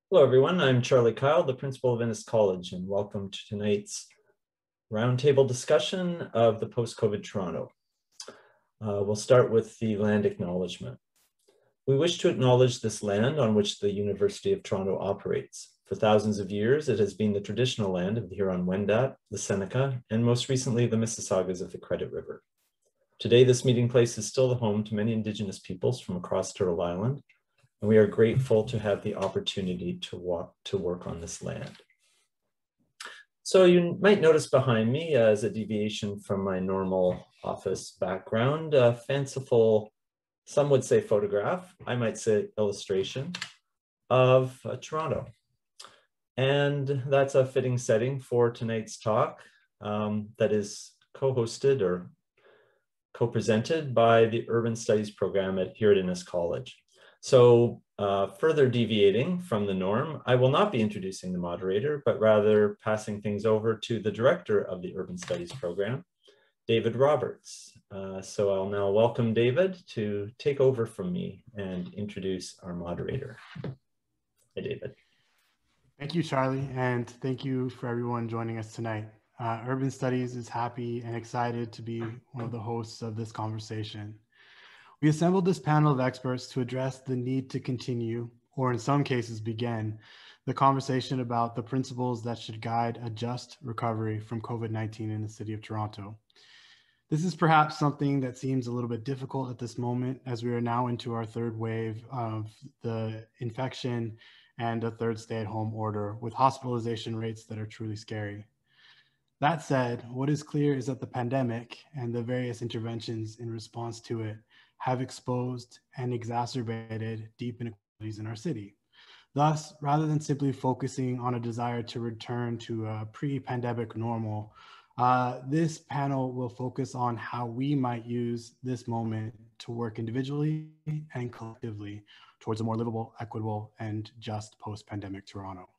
Hello, everyone. I'm Charlie Kyle, the principal of Innis College, and welcome to tonight's roundtable discussion of the post-COVID Toronto. We'll start with the land acknowledgement. We wish to acknowledge this land on which the University of Toronto operates. For thousands of years, it has been the traditional land of the Huron-Wendat, the Seneca, and most recently, the Mississaugas of the Credit River. Today, this meeting place is still the home to many Indigenous peoples from across Turtle Island, and we are grateful to have the opportunity to work on this land. So you might notice behind me, as a deviation from my normal office background, a fanciful, some would say photograph, I might say illustration of Toronto. And that's a fitting setting for tonight's talk that is co-hosted or co-presented by the Urban Studies program here at Innis College. So further deviating from the norm, I will not be introducing the moderator, but rather passing things over to the director of the Urban Studies program, David Roberts. So I'll now welcome David to take over from me and introduce our moderator. Hi, David. Thank you, Charlie, and thank you for everyone joining us tonight. Urban Studies is happy and excited to be one of the hosts of this conversation. We assembled this panel of experts to address the need to continue, or in some cases begin, the conversation about the principles that should guide a just recovery from COVID-19 in the City of Toronto. This is perhaps something that seems a little bit difficult at this moment, as we are now into our third wave of the infection and a third stay-at-home order with hospitalization rates that are truly scary. That said, what is clear is that the pandemic and the various interventions in response to it have exposed and exacerbated deep inequalities in our city. Thus, rather than simply focusing on a desire to return to a pre-pandemic normal, this panel will focus on how we might use this moment to work individually and collectively towards a more livable, equitable, and just post-pandemic Toronto.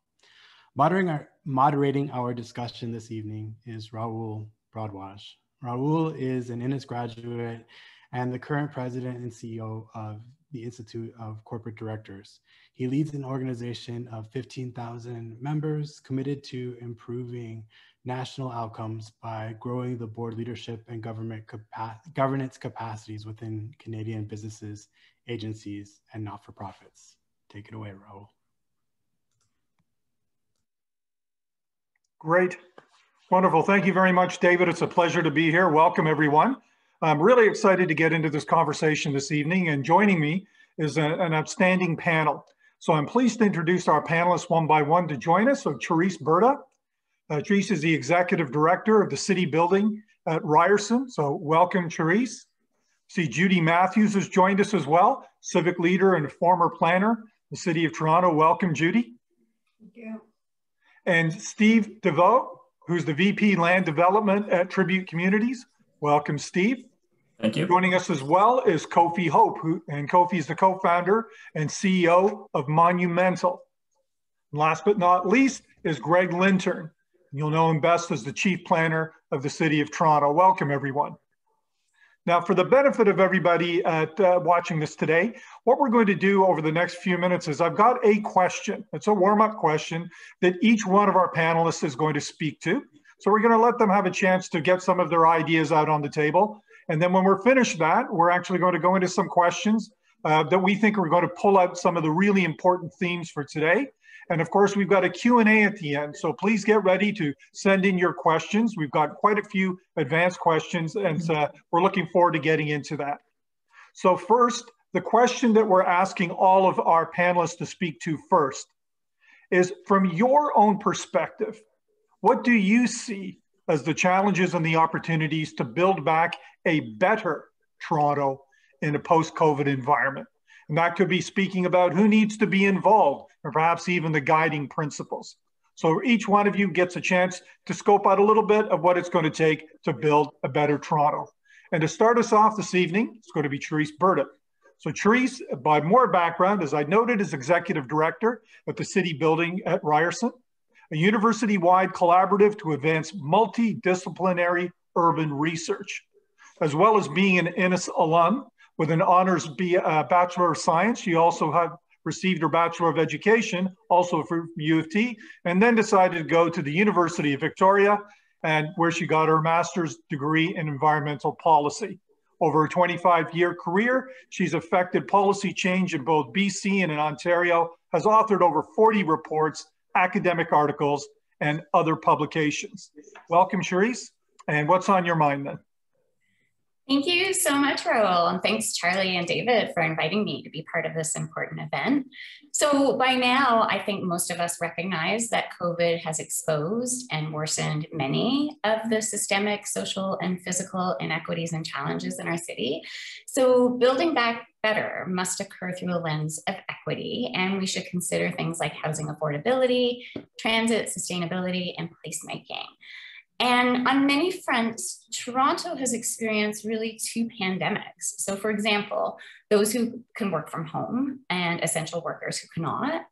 Moderating our discussion this evening is Rahul Bhardwaj. Rahul is an Innis graduate and the current president and CEO of the Institute of Corporate Directors. He leads an organization of 15,000 members committed to improving national outcomes by growing the board leadership and governance capacities within Canadian businesses, agencies, and not-for-profits. Take it away, Rahul. Great. Wonderful. Thank you very much, David. It's a pleasure to be here. Welcome, everyone. I'm really excited to get into this conversation this evening, and joining me is an outstanding panel. So I'm pleased to introduce our panelists one by one to join us. So Cherise Burda. Cherise is the Executive Director of the City Building at Ryerson. So welcome, Cherise. See, Judy Matthews has joined us as well, Civic Leader and former planner, the City of Toronto. Welcome, Judy. Thank you. And Steve Deveaux, who's the VP Land Development at Tribute Communities. Welcome, Steve. Thank you. Joining us as well is Kofi Hope, and Kofi is the co-founder and CEO of Monumental. And last but not least is Greg Lintern. You'll know him best as the Chief Planner of the City of Toronto. Welcome, everyone. Now, for the benefit of everybody watching this today, what we're going to do over the next few minutes is I've got a question. It's a warm-up question that each one of our panelists is going to speak to. So we're going to let them have a chance to get some of their ideas out on the table. And then when we're finished that, we're actually going to go into some questions that we think are going to pull out some of the really important themes for today. And of course, we've got a Q&A at the end. So please get ready to send in your questions. We've got quite a few advanced questions, and we're looking forward to getting into that. So first, the question that we're asking all of our panelists to speak to first is, from your own perspective, what do you see as the challenges and the opportunities to build back a better Toronto in a post-COVID environment? And that could be speaking about who needs to be involved, or perhaps even the guiding principles. So each one of you gets a chance to scope out a little bit of what it's going to take to build a better Toronto. And to start us off this evening, it's going to be Cherise Burda. So Cherise, by more background, as I noted, is Executive Director at the City Building at Ryerson, a university-wide collaborative to advance multidisciplinary urban research. As well as being an Innis alum with an honors Bachelor of Science, she also received her Bachelor of Education, also from U of T, and then decided to go to the University of Victoria, and where she got her master's degree in environmental policy. Over a 25-year career, she's affected policy change in both BC and in Ontario, has authored over 40 reports, academic articles, and other publications. Welcome, Cherise. And what's on your mind then? Thank you so much, Raul, and thanks Charlie and David for inviting me to be part of this important event. So by now, I think most of us recognize that COVID has exposed and worsened many of the systemic, social, and physical inequities and challenges in our city. So building back better must occur through a lens of equity, and we should consider things like housing affordability, transit sustainability, and placemaking. And on many fronts, Toronto has experienced really two pandemics. So for example, those who can work from home and essential workers who cannot,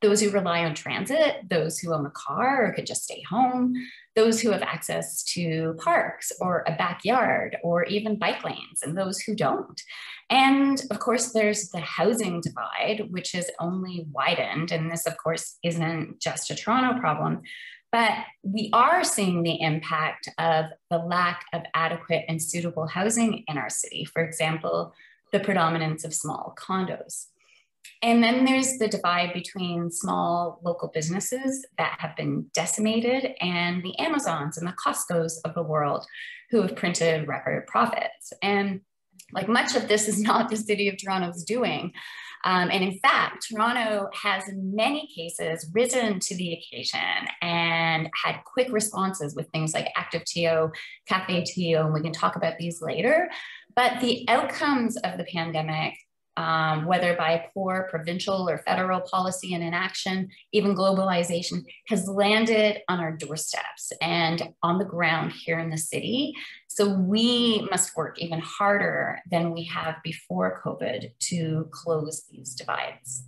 those who rely on transit, those who own a car or could just stay home, those who have access to parks or a backyard or even bike lanes, and those who don't. And of course, there's the housing divide, which has only widened. And this, of course, isn't just a Toronto problem, but we are seeing the impact of the lack of adequate and suitable housing in our city. For example, the predominance of small condos. And then there's the divide between small local businesses that have been decimated and the Amazons and the Costcos of the world who have printed record profits. And like much of this is not the city of Toronto's doing. And in fact, Toronto has in many cases risen to the occasion and had quick responses with things like Active TO, Cafe TO, and we can talk about these later. But the outcomes of the pandemic, whether by poor provincial or federal policy and inaction, even globalization, has landed on our doorsteps and on the ground here in the city. So we must work even harder than we have before COVID to close these divides.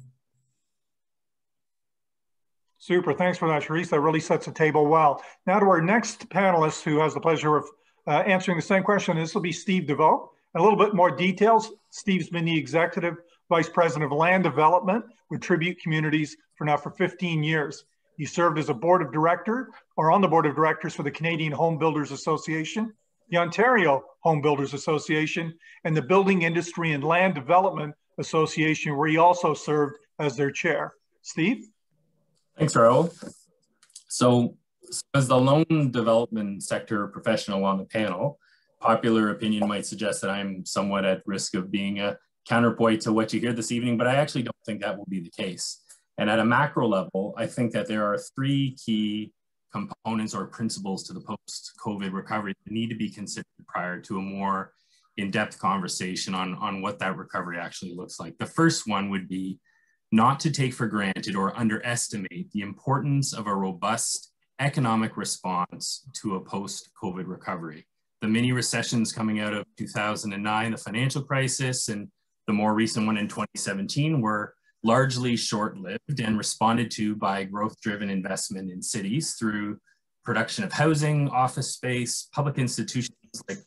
Super, thanks for that, Cherise. That really sets the table well. Now to our next panelist who has the pleasure of answering the same question. This will be Steve Deveaux. A little bit more details. Steve's been the Executive Vice President of Land Development with Tribute Communities for 15 years. He served as a board of director or on the board of directors for the Canadian Home Builders Association, the Ontario Home Builders Association, and the Building Industry and Land Development Association, where he also served as their chair. Steve? Thanks, Raul. So as the loan development sector professional on the panel, popular opinion might suggest that I'm somewhat at risk of being a counterpoint to what you hear this evening, but I actually don't think that will be the case. And at a macro level, I think that there are three key components or principles to the post-COVID recovery that need to be considered prior to a more in-depth conversation on what that recovery actually looks like. The first one would be not to take for granted or underestimate the importance of a robust economic response to a post-COVID recovery. The mini recessions coming out of 2009, the financial crisis, and the more recent one in 2017 were largely short-lived and responded to by growth-driven investment in cities through production of housing, office space, public institutions like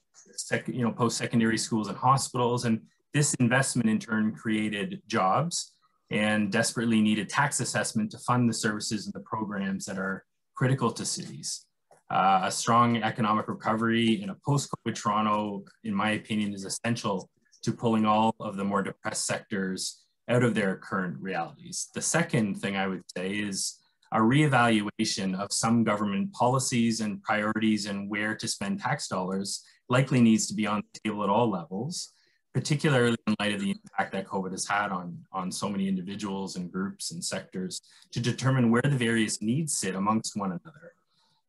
post-secondary schools and hospitals. And this investment in turn created jobs and desperately needed tax assessment to fund the services and the programs that are critical to cities. A strong economic recovery in a post-COVID Toronto, in my opinion, is essential to pulling all of the more depressed sectors out of their current realities. The second thing I would say is a reevaluation of some government policies and priorities and where to spend tax dollars likely needs to be on the table at all levels, particularly in light of the impact that COVID has had on so many individuals and groups and sectors, to determine where the various needs sit amongst one another.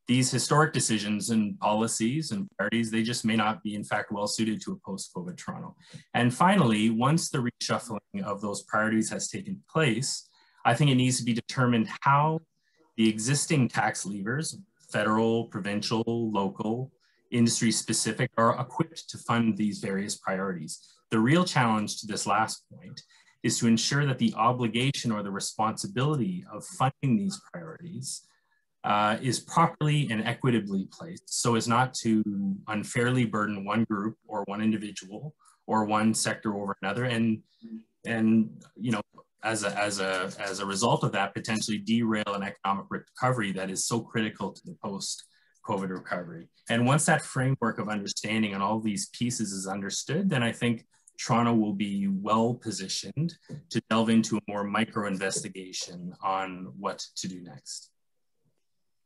These historic decisions and policies and priorities, they just may not be in fact well suited to a post-COVID Toronto. And finally, once the reshuffling of those priorities has taken place, I think it needs to be determined how the existing tax levers, federal, provincial, local, industry specific, are equipped to fund these various priorities. The real challenge to this last point is to ensure that the obligation or the responsibility of funding these priorities is properly and equitably placed so as not to unfairly burden one group or one individual or one sector over another. And as a result of that, potentially derail an economic recovery that is so critical to the post-COVID recovery. And once that framework of understanding and all these pieces is understood, then I think Toronto will be well positioned to delve into a more micro investigation on what to do next.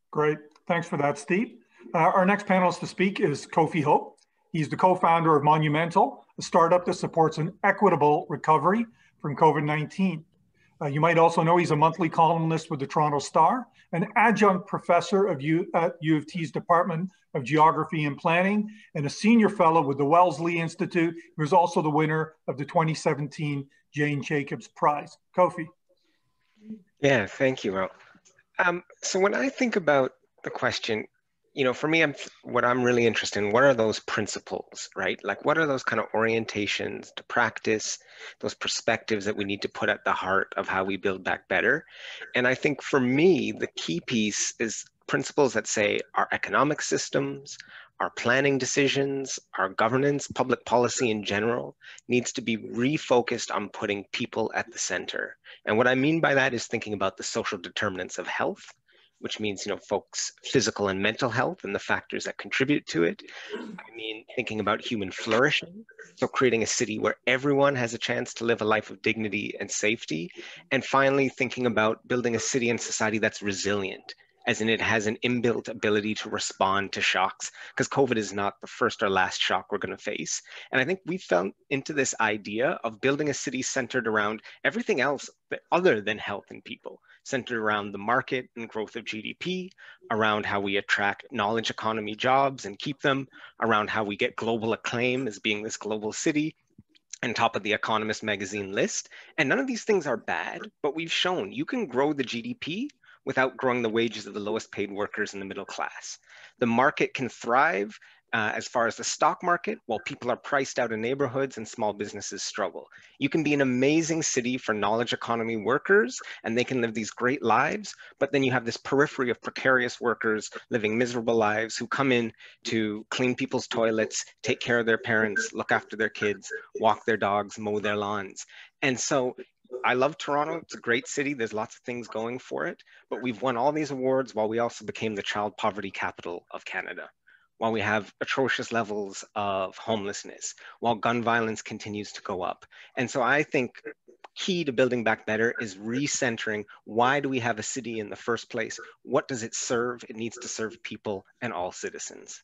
Great, thanks for that, Steve. Our next panelist to speak is Kofi Hope. He's the co-founder of Monumental, a startup that supports an equitable recovery from COVID-19. You might also know he's a monthly columnist with the Toronto Star, an adjunct professor at U of T's Department of Geography and Planning, and a senior fellow with the Wellesley Institute. He was also the winner of the 2017 Jane Jacobs Prize. Kofi. Yeah, thank you, Ro. So when I think about the question, you know, for me, what I'm really interested in, what are those principles, right? Like, what are those kind of orientations to practice, those perspectives that we need to put at the heart of how we build back better? And I think for me, the key piece is principles that say our economic systems, our planning decisions, our governance, public policy in general needs to be refocused on putting people at the center. And what I mean by that is thinking about the social determinants of health, which means, you know, folks' physical and mental health and the factors that contribute to it. I mean, thinking about human flourishing, so creating a city where everyone has a chance to live a life of dignity and safety. And finally, thinking about building a city and society that's resilient, as in it has an inbuilt ability to respond to shocks, because COVID is not the first or last shock we're going to face. And I think we fell into this idea of building a city centered around everything else other than health and people, centered around the market and growth of GDP, around how we attract knowledge economy jobs and keep them, around how we get global acclaim as being this global city, and top of the Economist magazine list. And none of these things are bad, but we've shown you can grow the GDP without growing the wages of the lowest paid workers in the middle class. The market can thrive as far as the stock market, while people are priced out of neighborhoods and small businesses struggle. You can be an amazing city for knowledge economy workers, and they can live these great lives, but then you have this periphery of precarious workers living miserable lives who come in to clean people's toilets, take care of their parents, look after their kids, walk their dogs, mow their lawns. And so I love Toronto. It's a great city. There's lots of things going for it, but we've won all these awards while we also became the child poverty capital of Canada, while we have atrocious levels of homelessness, while gun violence continues to go up. And so I think key to building back better is recentering, why do we have a city in the first place? What does it serve? It needs to serve people and all citizens.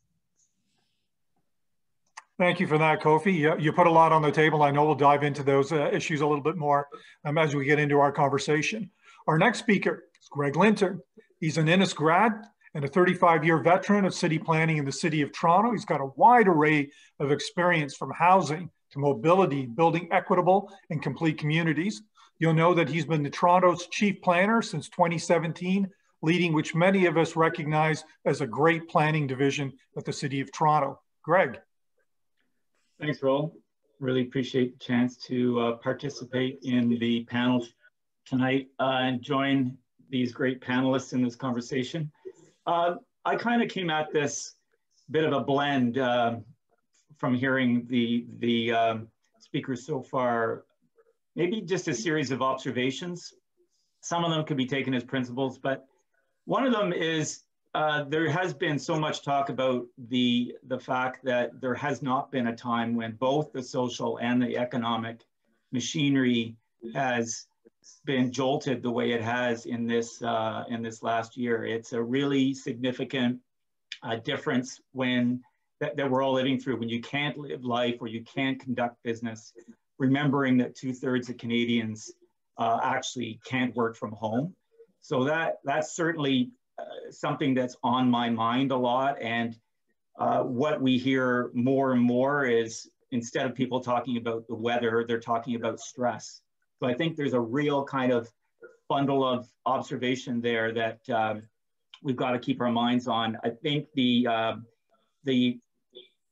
Thank you for that, Kofi. You put a lot on the table. I know we'll dive into those issues a little bit more as we get into our conversation. Our next speaker is Greg Linton. He's an Innis grad and a 35-year veteran of city planning in the city of Toronto. He's got a wide array of experience from housing to mobility, building equitable and complete communities. You'll know that he's been the Toronto's chief planner since 2017, leading which many of us recognize as a great planning division at the city of Toronto. Greg. Thanks, Ro. Really appreciate the chance to participate in the panel tonight and join these great panelists in this conversation. I kind of came at this bit of a blend from hearing the speakers so far, maybe just a series of observations. Some of them could be taken as principles, but one of them is there has been so much talk about the fact that there has not been a time when both the social and the economic machinery has been jolted the way it has in this last year. It's a really significant difference that we're all living through when you can't live life or you can't conduct business, remembering that 2/3 of Canadians actually can't work from home. So that's certainly something that's on my mind a lot. And what we hear more and more is, instead of people talking about the weather, they're talking about stress. So I think there's a real kind of bundle of observation there that we've got to keep our minds on. I think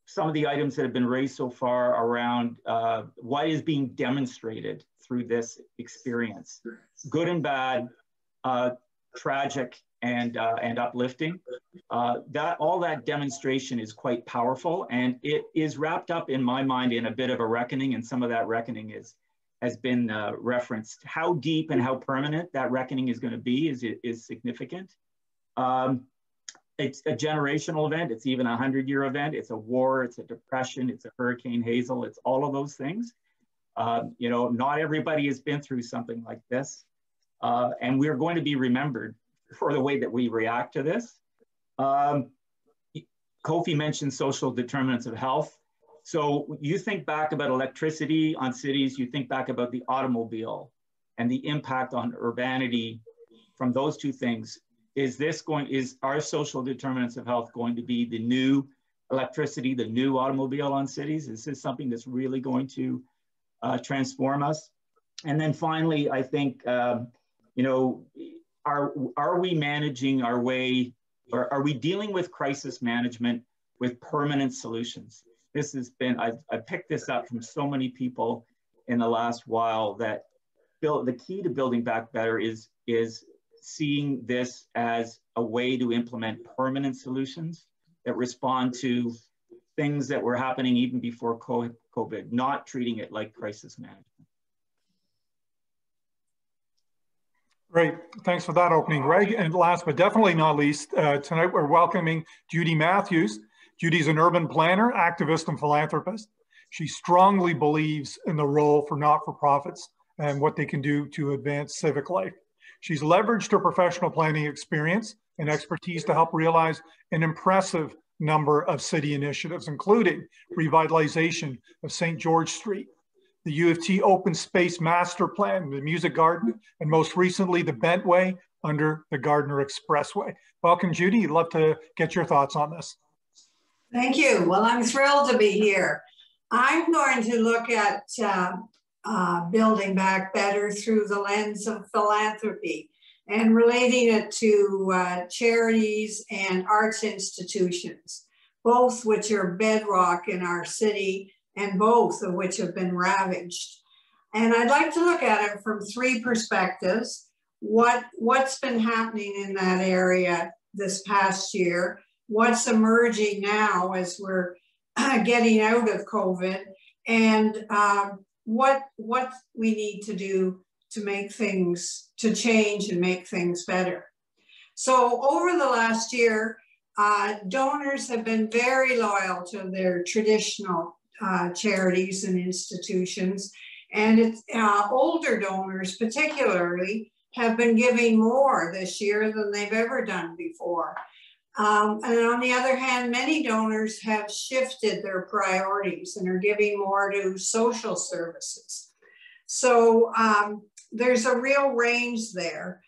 some of the items that have been raised so far around what is being demonstrated through this experience, good and bad, tragic and uplifting, all that demonstration is quite powerful, and it is wrapped up in my mind in a bit of a reckoning, and some of that reckoning is has been referenced. How deep and how permanent that reckoning is going to be is significant. It's a generational event. It's even a 100-year event. It's a war. It's a depression. It's a Hurricane Hazel. It's all of those things. You know, not everybody has been through something like this. And we're going to be remembered for the way that we react to this. Kofi mentioned social determinants of health. So you think back about electricity on cities, you think back about the automobile and the impact on urbanity from those two things. Is our social determinants of health going to be the new electricity, the new automobile on cities? Is this something that's really going to transform us? And then finally, I think, you know, are we managing our way, or are we dealing with crisis management with permanent solutions? This has been, I picked this up from so many people in the last while, that the key to building back better is seeing this as a way to implement permanent solutions that respond to things that were happening even before COVID, not treating it like crisis management. Great, thanks for that opening, Greg. And last but definitely not least, tonight we're welcoming Judy Matthews. Judy's an urban planner, activist, and philanthropist. She strongly believes in the role for not-for-profits and what they can do to advance civic life. She's leveraged her professional planning experience and expertise to help realize an impressive number of city initiatives, including revitalization of St. George Street, the U of T Open Space Master Plan, the Music Garden, and most recently, the Bentway under the Gardner Expressway. Welcome, Judy. I'd love to get your thoughts on this. Thank you. Well, I'm thrilled to be here. I'm going to look at building back better through the lens of philanthropy and relating it to charities and arts institutions, both which are bedrock in our city and both of which have been ravaged. And I'd like to look at it from three perspectives. What's been happening in that area this past year, what's emerging now as we're getting out of COVID, and what we need to do to make things, to change and make things better. So over the last year, donors have been very loyal to their traditional charities and institutions, and it's, older donors particularly have been giving more this year than they've ever done before. And on the other hand, many donors have shifted their priorities and are giving more to social services. So there's a real range there.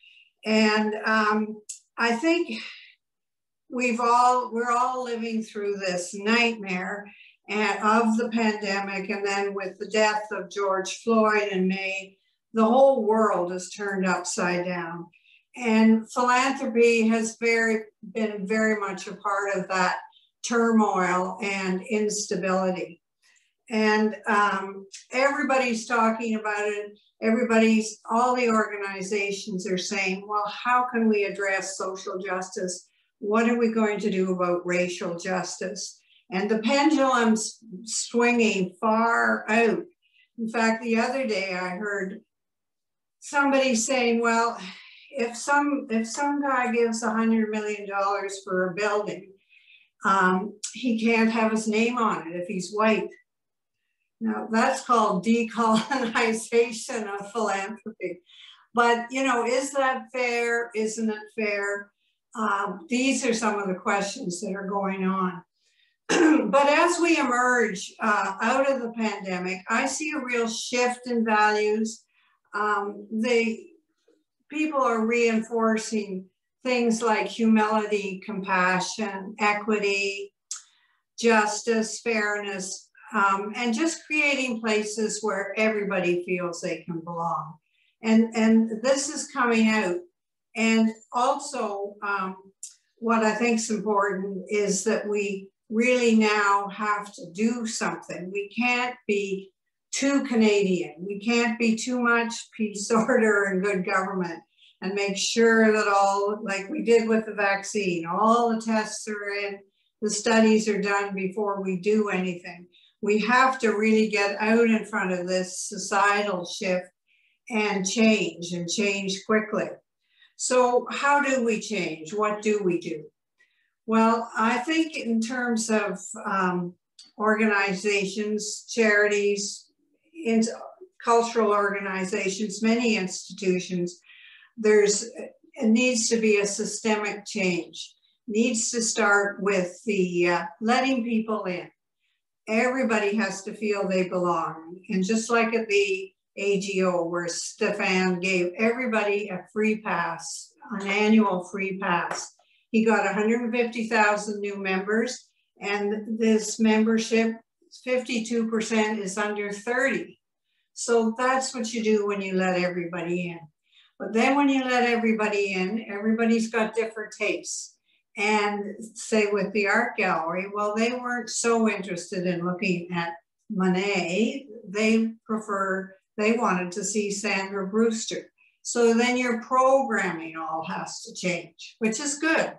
And I think we're all living through this nightmare of the pandemic. And then with the death of George Floyd in May, the whole world is turned upside down. And philanthropy has been very much a part of that turmoil and instability. And everybody's talking about it. All the organizations are saying, well, how can we address social justice? What are we going to do about racial justice? And the pendulum's swinging far out. In fact, the other day I heard somebody saying, well, if some guy gives $100 million for a building, he can't have his name on it if he's white. Now that's called decolonization of philanthropy. But you know, is that fair? Isn't it fair? These are some of the questions that are going on. But as we emerge out of the pandemic, I see a real shift in values. People are reinforcing things like humility, compassion, equity, justice, fairness, and just creating places where everybody feels they can belong. And this is coming out. And also, what I think is important is that we really now have to do something. We can't be too Canadian. We can't be too much peace, order, and good government, and make sure that all, like we did with the vaccine, all the tests are in, the studies are done before we do anything. we have to really get out in front of this societal shift and change quickly. So how do we change? What do we do? Well, I think in terms of organizations, charities, cultural organizations, many institutions, it needs to be a systemic change. Needs to start with the letting people in. Everybody has to feel they belong. And just like at the AGO, where Stefan gave everybody a free pass, an annual free pass. He got 150,000 new members, and this membership, 52% is under 30. So that's what you do when you let everybody in. But then when you let everybody in, everybody's got different tastes. And say with the art gallery, well, they weren't so interested in looking at Monet. They wanted to see Sandra Brewster. So then your programming all has to change, which is good.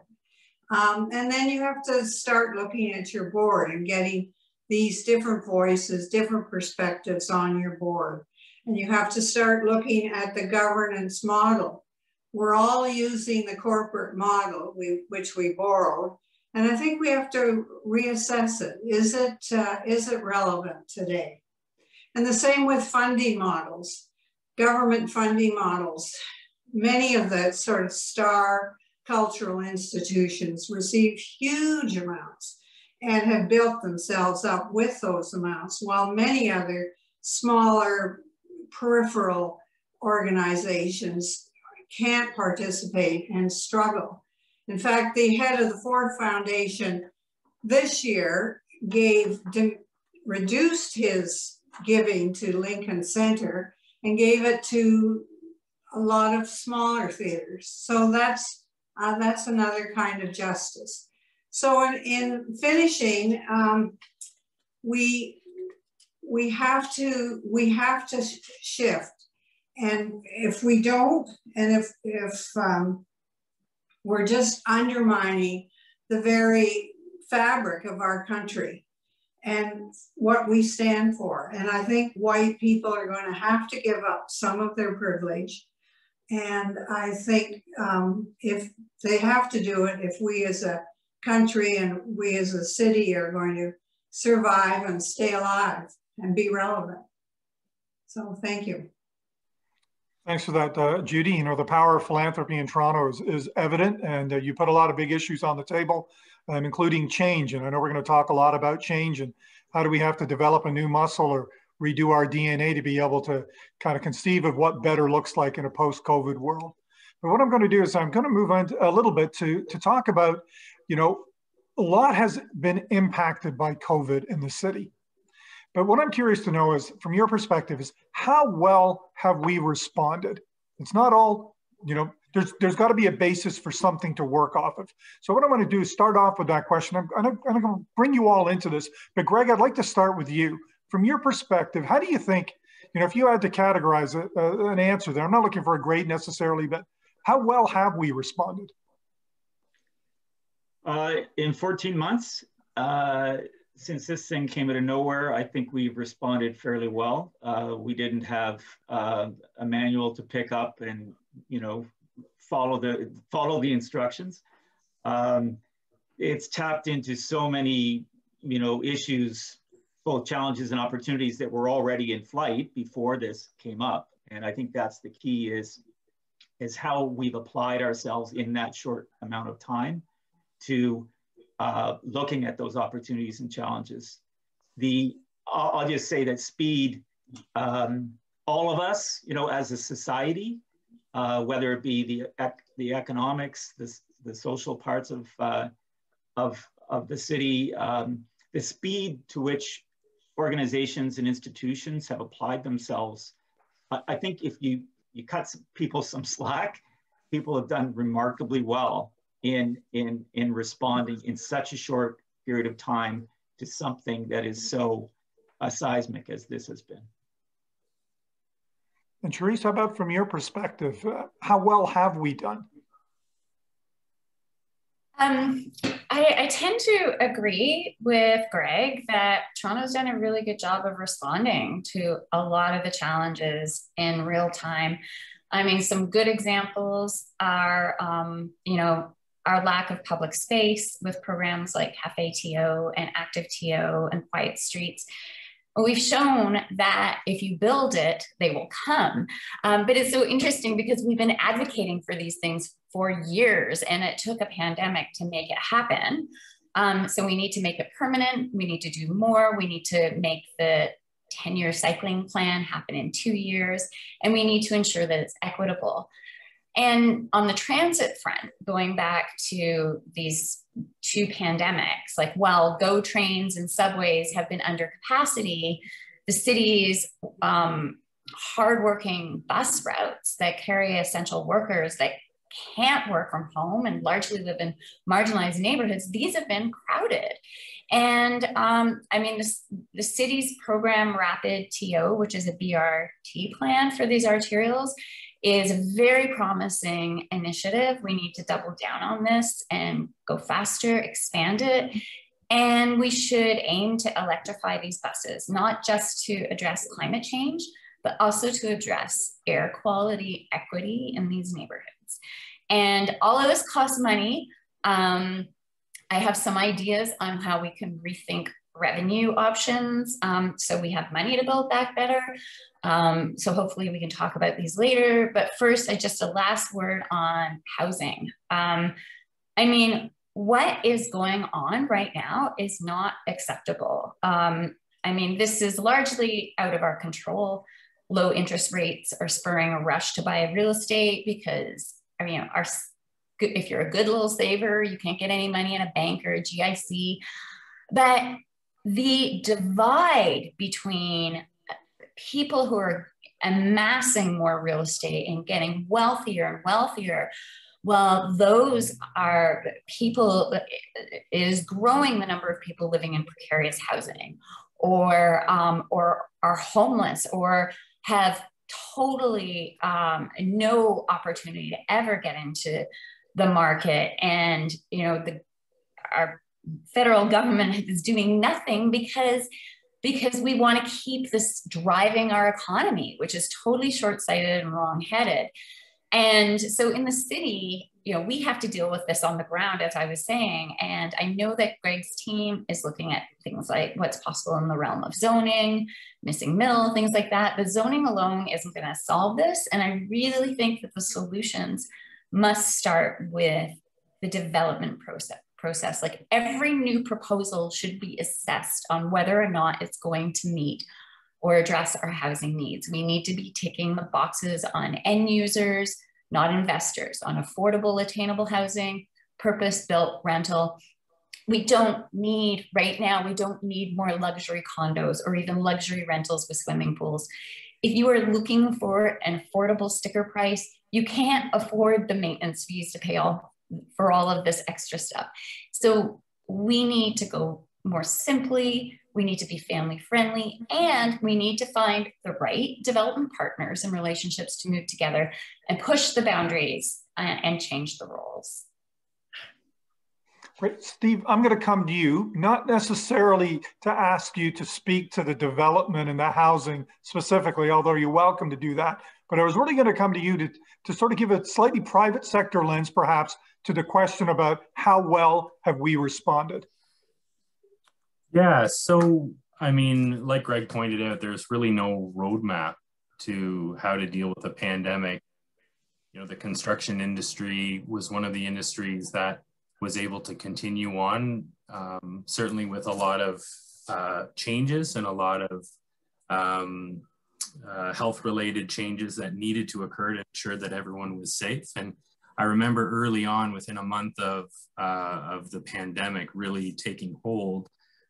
And then you have to start looking at your board and getting these different voices, different perspectives on your board. And you have to start looking at the governance model. We're all using the corporate model, which we borrowed. And I think we have to reassess it. Is it relevant today? And the same with funding models, government funding models. Many of the sort of star cultural institutions receive huge amounts and have built themselves up with those amounts, while many other smaller peripheral organizations can't participate and struggle. In fact, the head of the Ford Foundation this year reduced his giving to Lincoln Center and gave it to a lot of smaller theaters. So that's another kind of justice. So in finishing, we have to shift. And if we don't, and if we're just undermining the very fabric of our country and what we stand for. And I think white people are going to have to give up some of their privilege. And I think if they have to do it, if we as a country and we as a city are going to survive and stay alive and be relevant. So thank you. Thanks for that, Judy. You know, the power of philanthropy in Toronto is evident, and you put a lot of big issues on the table, including change. And I know we're going to talk a lot about change and how do we have to develop a new muscle or redo our DNA to be able to kind of conceive of what better looks like in a post-COVID world. But what I'm going to do is I'm going to move on a little bit to talk about, you know, a lot has been impacted by COVID in the city. But what I'm curious to know is, from your perspective, is how well have we responded? It's not all, you know, there's got to be a basis for something to work off of. So what I'm going to do is start off with that question. I'm going to bring you all into this. But Greg, I'd like to start with you. From your perspective, how do you think, you know, if you had to categorize an answer there, I'm not looking for a grade necessarily, but how well have we responded? In 14 months, since this thing came out of nowhere, I think we've responded fairly well. We didn't have a manual to pick up and, you know, follow the instructions. It's tapped into so many, you know, issues, both challenges and opportunities that were already in flight before this came up. And I think that's the key is how we've applied ourselves in that short amount of time to looking at those opportunities and challenges. I'll just say that speed, all of us, you know, as a society, whether it be the economics, the social parts of the city, the speed to which organizations and institutions have applied themselves. I think if you cut people some slack, people have done remarkably well in responding in such a short period of time to something that is so seismic as this has been. And Cherise, how about from your perspective, how well have we done? I tend to agree with Greg that Toronto's done a really good job of responding to a lot of the challenges in real time. I mean, some good examples are, you know, our lack of public space with programs like Cafe TO and Active TO and Quiet Streets. We've shown that if you build it, they will come. But it's so interesting because we've been advocating for these things for years, and it took a pandemic to make it happen. So we need to make it permanent. We need to do more. We need to make the 10-year cycling plan happen in 2 years, and we need to ensure that it's equitable. And on the transit front, going back to these 2 pandemics, like while GO trains and subways have been under capacity, the city's hardworking bus routes that carry essential workers that can't work from home and largely live in marginalized neighborhoods, these have been crowded. And I mean, the city's program Rapid TO, which is a BRT plan for these arterials, is a very promising initiative. We need to double down on this and go faster, expand it. And we should aim to electrify these buses, not just to address climate change, but also to address air quality equity in these neighborhoods. And all of this costs money. I have some ideas on how we can rethink revenue options. So we have money to build back better. So hopefully we can talk about these later. But first, just a last word on housing. I mean, what is going on right now is not acceptable. I mean, this is largely out of our control. Low interest rates are spurring a rush to buy real estate because, I mean, if you're a good little saver, you can't get any money in a bank or a GIC. But the divide between people who are amassing more real estate and getting wealthier and wealthier, well, those are people, is growing the number of people living in precarious housing or are homeless or have totally no opportunity to ever get into the market. And, you know, our federal government is doing nothing because we want to keep this driving our economy, which is totally short-sighted and wrong-headed. And so in the city, you know, we have to deal with this on the ground, as I was saying. And I know that Greg's team is looking at things like what's possible in the realm of zoning, missing middle, things like that. But zoning alone isn't going to solve this. And I really think that the solutions must start with the development process. Like every new proposal should be assessed on whether or not it's going to meet or address our housing needs. We need to be ticking the boxes on end users, not investors, on affordable, attainable housing, purpose-built rental. We don't need, right now, we don't need more luxury condos or even luxury rentals with swimming pools. If you are looking for an affordable sticker price, you can't afford the maintenance fees to pay for all of this extra stuff. So we need to go more simply, we need to be family friendly, and we need to find the right development partners and relationships to move together and push the boundaries and change the roles. Great. Steve, I'm going to come to you, not necessarily to ask you to speak to the development and the housing specifically, although you're welcome to do that. But I was really going to come to you to sort of give a slightly private sector lens, perhaps, to the question about how well have we responded? Yeah, so, I mean, like Greg pointed out, there's really no roadmap to how to deal with the pandemic. You know, the construction industry was one of the industries that was able to continue on, certainly with a lot of changes and a lot of health-related changes that needed to occur to ensure that everyone was safe. And I remember early on, within a month of the pandemic really taking hold,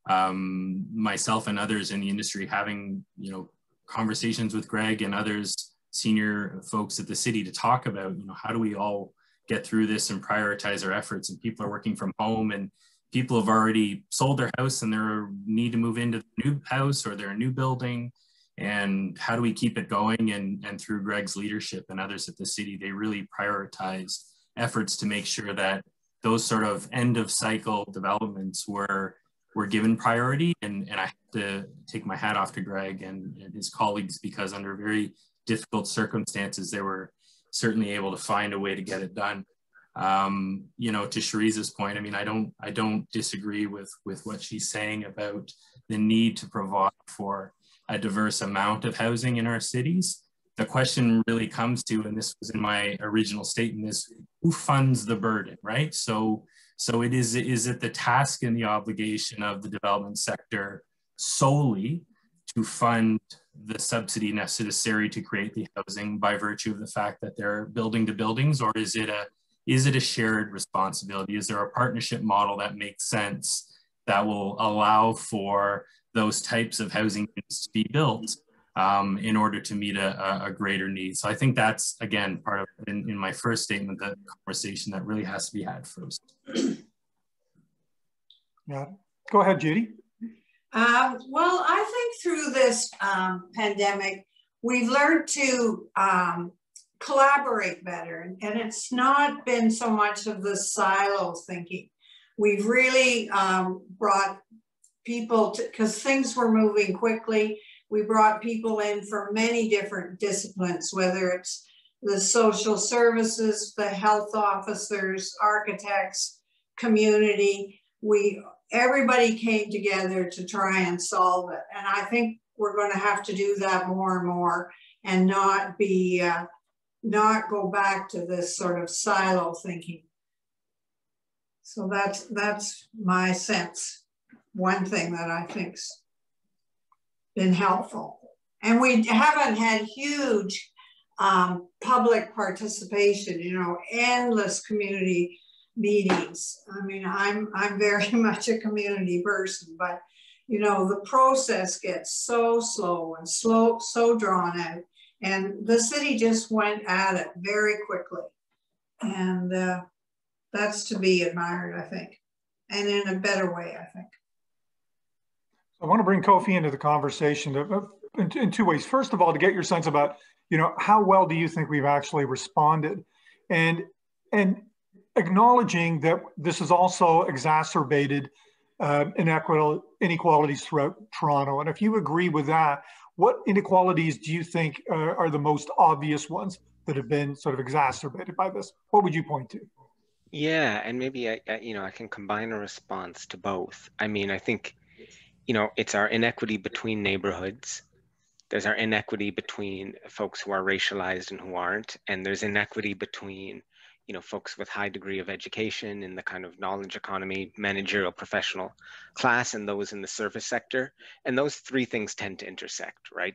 myself and others in the industry having, you know, conversations with Greg and others, senior folks at the city, to talk about, you know, how do we all get through this and prioritize our efforts. And people are working from home, and people have already sold their house and they need to move into the new house or their new building. And how do we keep it going? And through Greg's leadership and others at the city, they really prioritized efforts to make sure that those sort of end of cycle developments were given priority. And I have to take my hat off to Greg and his colleagues, because under very difficult circumstances, they were certainly able to find a way to get it done. You know, to Cherise's point, I mean, I don't disagree with what she's saying about the need to provide for a diverse amount of housing in our cities. The question really comes to, and this was in my original statement, is who funds the burden, right? So is it the task and the obligation of the development sector solely to fund the subsidy necessary to create the housing by virtue of the fact that they're building the buildings, or is it a shared responsibility? Is there a partnership model that makes sense that will allow for those types of housing units to be built in order to meet a greater need? So I think that's, again, part of, in my first statement, the conversation that really has to be had first. Yeah, go ahead, Judy. Well, I think through this pandemic, we've learned to collaborate better, and it's not been so much of the silo thinking. We've really brought people to, because things were moving quickly, we brought people in from many different disciplines, whether it's the social services, the health officers, architects, community. Everybody came together to try and solve it. And I think we're going to have to do that more and more, and not go back to this sort of silo thinking. So that's my sense. One thing that I think's been helpful. And we haven't had huge public participation, you know, endless community meetings. I mean, I'm very much a community person, but you know, the process gets so slow and so drawn out, and the city just went at it very quickly, and that's to be admired, I think, and in a better way, I think. I want to bring Kofi into the conversation in two ways. First of all, to get your sense about, you know, how well do you think we've actually responded, and acknowledging that this has also exacerbated inequalities throughout Toronto. And if you agree with that, what inequalities do you think are the most obvious ones that have been sort of exacerbated by this? What would you point to? Yeah, and maybe I can combine a response to both. I mean, I think, you know, it's our inequity between neighborhoods. There's our inequity between folks who are racialized and who aren't, and there's inequity between, you know, folks with high degree of education in the kind of knowledge economy, managerial, professional class, and those in the service sector. And those three things tend to intersect, right?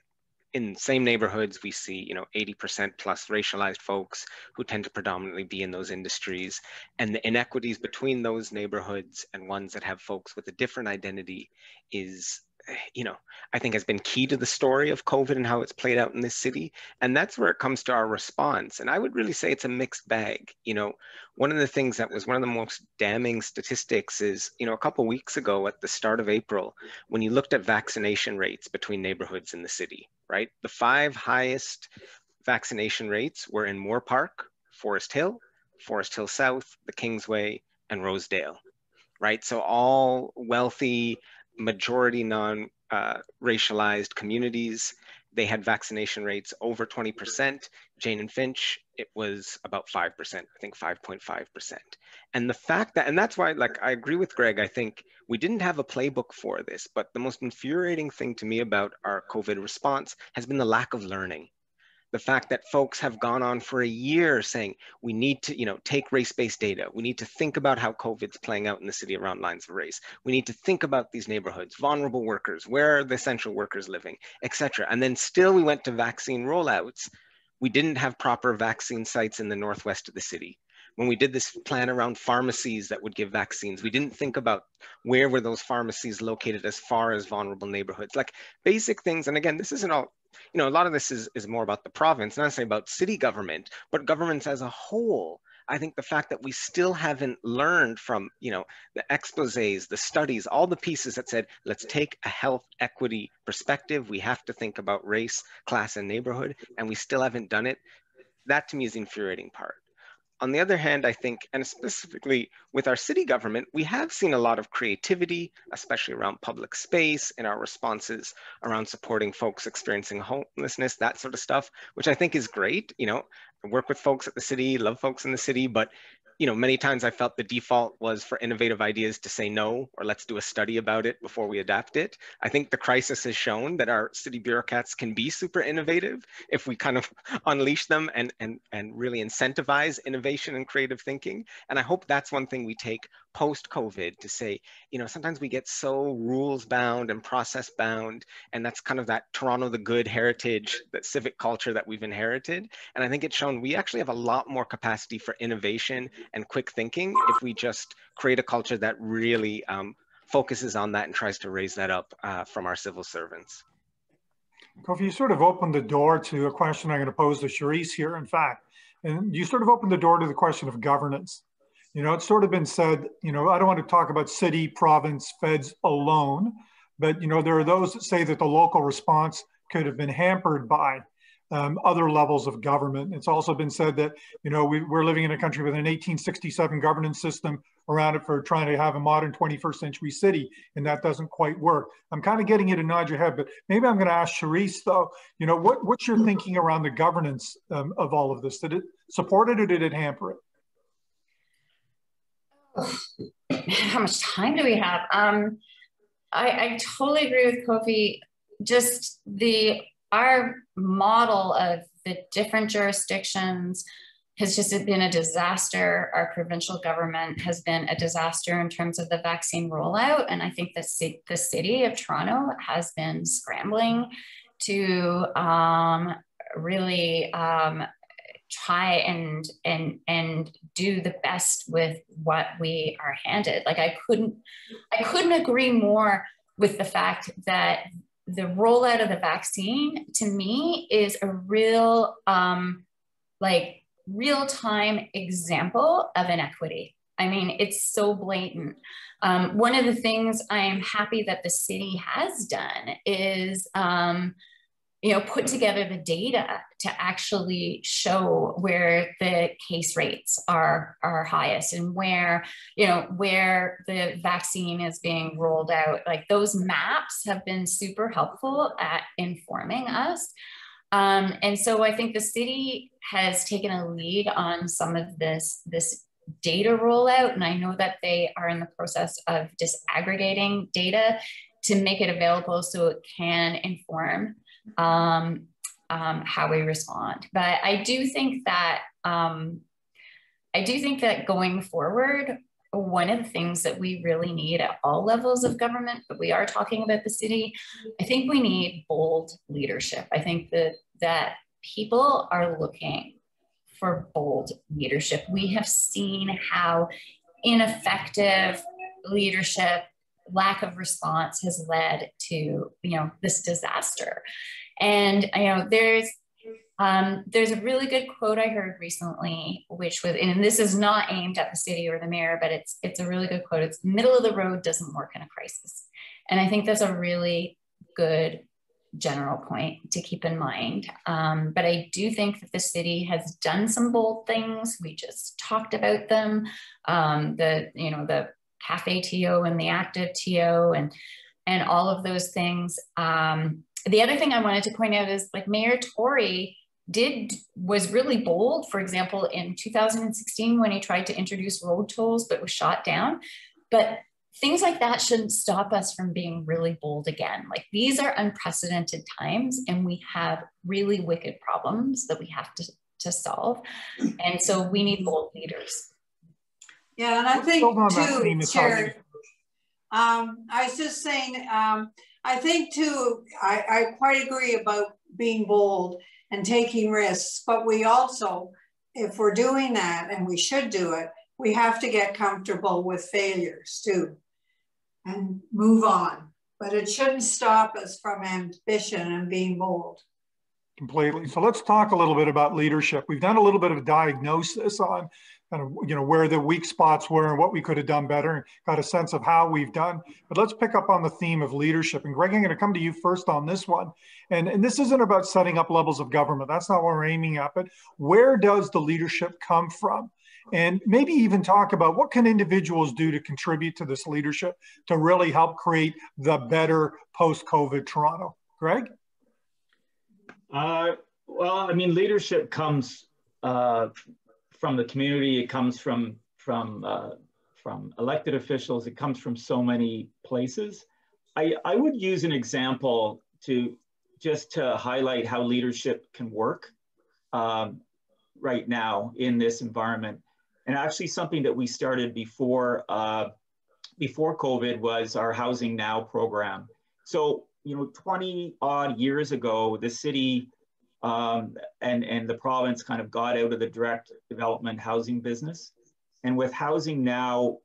In the same neighborhoods, we see, you know, 80% plus racialized folks who tend to predominantly be in those industries. And the inequities between those neighborhoods and ones that have folks with a different identity is, you know, I think has been key to the story of COVID and how it's played out in this city. And that's where it comes to our response. And I would really say it's a mixed bag. You know, one of the things that was one of the most damning statistics is, you know, a couple of weeks ago at the start of April, when you looked at vaccination rates between neighborhoods in the city, right? The 5 highest vaccination rates were in Moore Park, Forest Hill South, the Kingsway, and Rosedale, right? So all wealthy, majority non-racialized communities. They had vaccination rates over 20%. Jane and Finch, it was about 5%, I think 5.5%. And the fact that, and that's why, like, I agree with Greg, I think we didn't have a playbook for this, but the most infuriating thing to me about our COVID response has been the lack of learning. The fact that folks have gone on for a year saying we need to, you know, take race-based data. We need to think about how COVID's playing out in the city around lines of race. We need to think about these neighborhoods, vulnerable workers, where are the essential workers living, et cetera. And then still we went to vaccine rollouts. We didn't have proper vaccine sites in the northwest of the city. When we did this plan around pharmacies that would give vaccines, we didn't think about where were those pharmacies located as far as vulnerable neighborhoods, like basic things. And again, this isn't all, you know, a lot of this is more about the province, not necessarily about city government, but governments as a whole. I think the fact that we still haven't learned from, you know, the exposés, the studies, all the pieces that said, let's take a health equity perspective. We have to think about race, class, and neighborhood, and we still haven't done it. That to me is the infuriating part. On the other hand, I think, and specifically with our city government, we have seen a lot of creativity, especially around public space in our responses around supporting folks experiencing homelessness, that sort of stuff, which I think is great. You know, I work with folks at the city, love folks in the city, but you know, many times I felt the default was for innovative ideas to say no, or let's do a study about it before we adapt it. I think the crisis has shown that our city bureaucrats can be super innovative if we kind of unleash them and really incentivize innovation and creative thinking. And I hope that's one thing we take post-COVID to say, you know, sometimes we get so rules bound and process bound, and that's kind of that Toronto the Good heritage, that civic culture that we've inherited. And I think it's shown we actually have a lot more capacity for innovation and quick thinking if we just create a culture that really focuses on that and tries to raise that up from our civil servants. Kofi, you sort of opened the door to a question I'm going to pose to Cherise here, in fact, and you sort of opened the door to the question of governance. You know, it's sort of been said, you know, I don't want to talk about city, province, feds alone, but, you know, there are those that say that the local response could have been hampered by other levels of government. It's also been said that, you know, we're living in a country with an 1867 governance system around it for trying to have a modern 21st century city, and that doesn't quite work. I'm kind of getting you to nod your head, but maybe I'm going to ask Cherise, though, you know, what's your thinking around the governance of all of this? Did it support it or did it hamper it? How much time do we have? I totally agree with Kofi. Just our model of the different jurisdictions has just been a disaster. Our provincial government has been a disaster in terms of the vaccine rollout. And I think the city of Toronto has been scrambling to really try and do the best with what we are handed. Like I couldn't agree more with the fact that the rollout of the vaccine to me is a real real-time example of inequity. I mean, it's so blatant. One of the things I am happy that the city has done is you know, put together the data to actually show where the case rates are highest and where, you know, where the vaccine is being rolled out. Like those maps have been super helpful at informing us. And so I think the city has taken a lead on some of this data rollout. And I know that they are in the process of disaggregating data to make it available so it can inform how we respond. But I do think that going forward, one of the things that we really need at all levels of government, but we are talking about the city, I think we need bold leadership. I think that people are looking for bold leadership. We have seen how ineffective leadership, lack of response has led to, you know, this disaster. And, you know, there's a really good quote I heard recently, which was, and this is not aimed at the city or the mayor, but it's a really good quote. It's middle of the road doesn't work in a crisis. And I think that's a really good general point to keep in mind. But I do think that the city has done some bold things. We just talked about them. The cafe TO and the active TO and all of those things. The other thing I wanted to point out is like Mayor Tory was really bold, for example, in 2016 when he tried to introduce road tolls but was shot down. But things like that shouldn't stop us from being really bold again. Like these are unprecedented times and we have really wicked problems that we have to solve. And so we need bold leaders. Yeah, and I think too, Chair, I was just saying, I think too, I quite agree about being bold and taking risks, but we also, if we're doing that, and we should do it, we have to get comfortable with failures too and move on. But it shouldn't stop us from ambition and being bold. Completely. So let's talk a little bit about leadership. We've done a little bit of diagnosis on kind of, you know, where the weak spots were and what we could have done better and got a sense of how we've done. But let's pick up on the theme of leadership. And Greg, I'm going to come to you first on this one. And this isn't about setting up levels of government. That's not what we're aiming at. But where does the leadership come from? and maybe even talk about what can individuals do to contribute to this leadership to really help create the better post-COVID Toronto. Greg? Well, I mean, leadership comes from the community. It comes from elected officials. It comes from so many places. I would use an example to highlight how leadership can work right now in this environment. And actually something that we started before COVID was our Housing Now program. So, 20 odd years ago, the city and the province kind of got out of the direct development housing business. And with Housing Now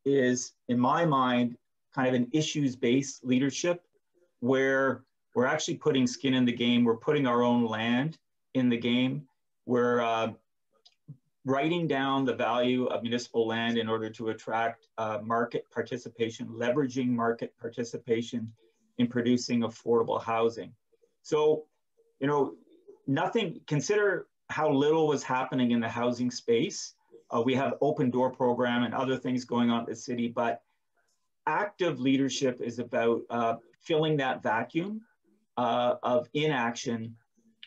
is, in my mind, kind of an issues-based leadership where we're actually putting skin in the game. We're putting our own land in the game. We're writing down the value of municipal land in order to attract market participation, leveraging market participation in producing affordable housing. So, consider how little was happening in the housing space. We have open door program and other things going on in the city, but active leadership is about filling that vacuum of inaction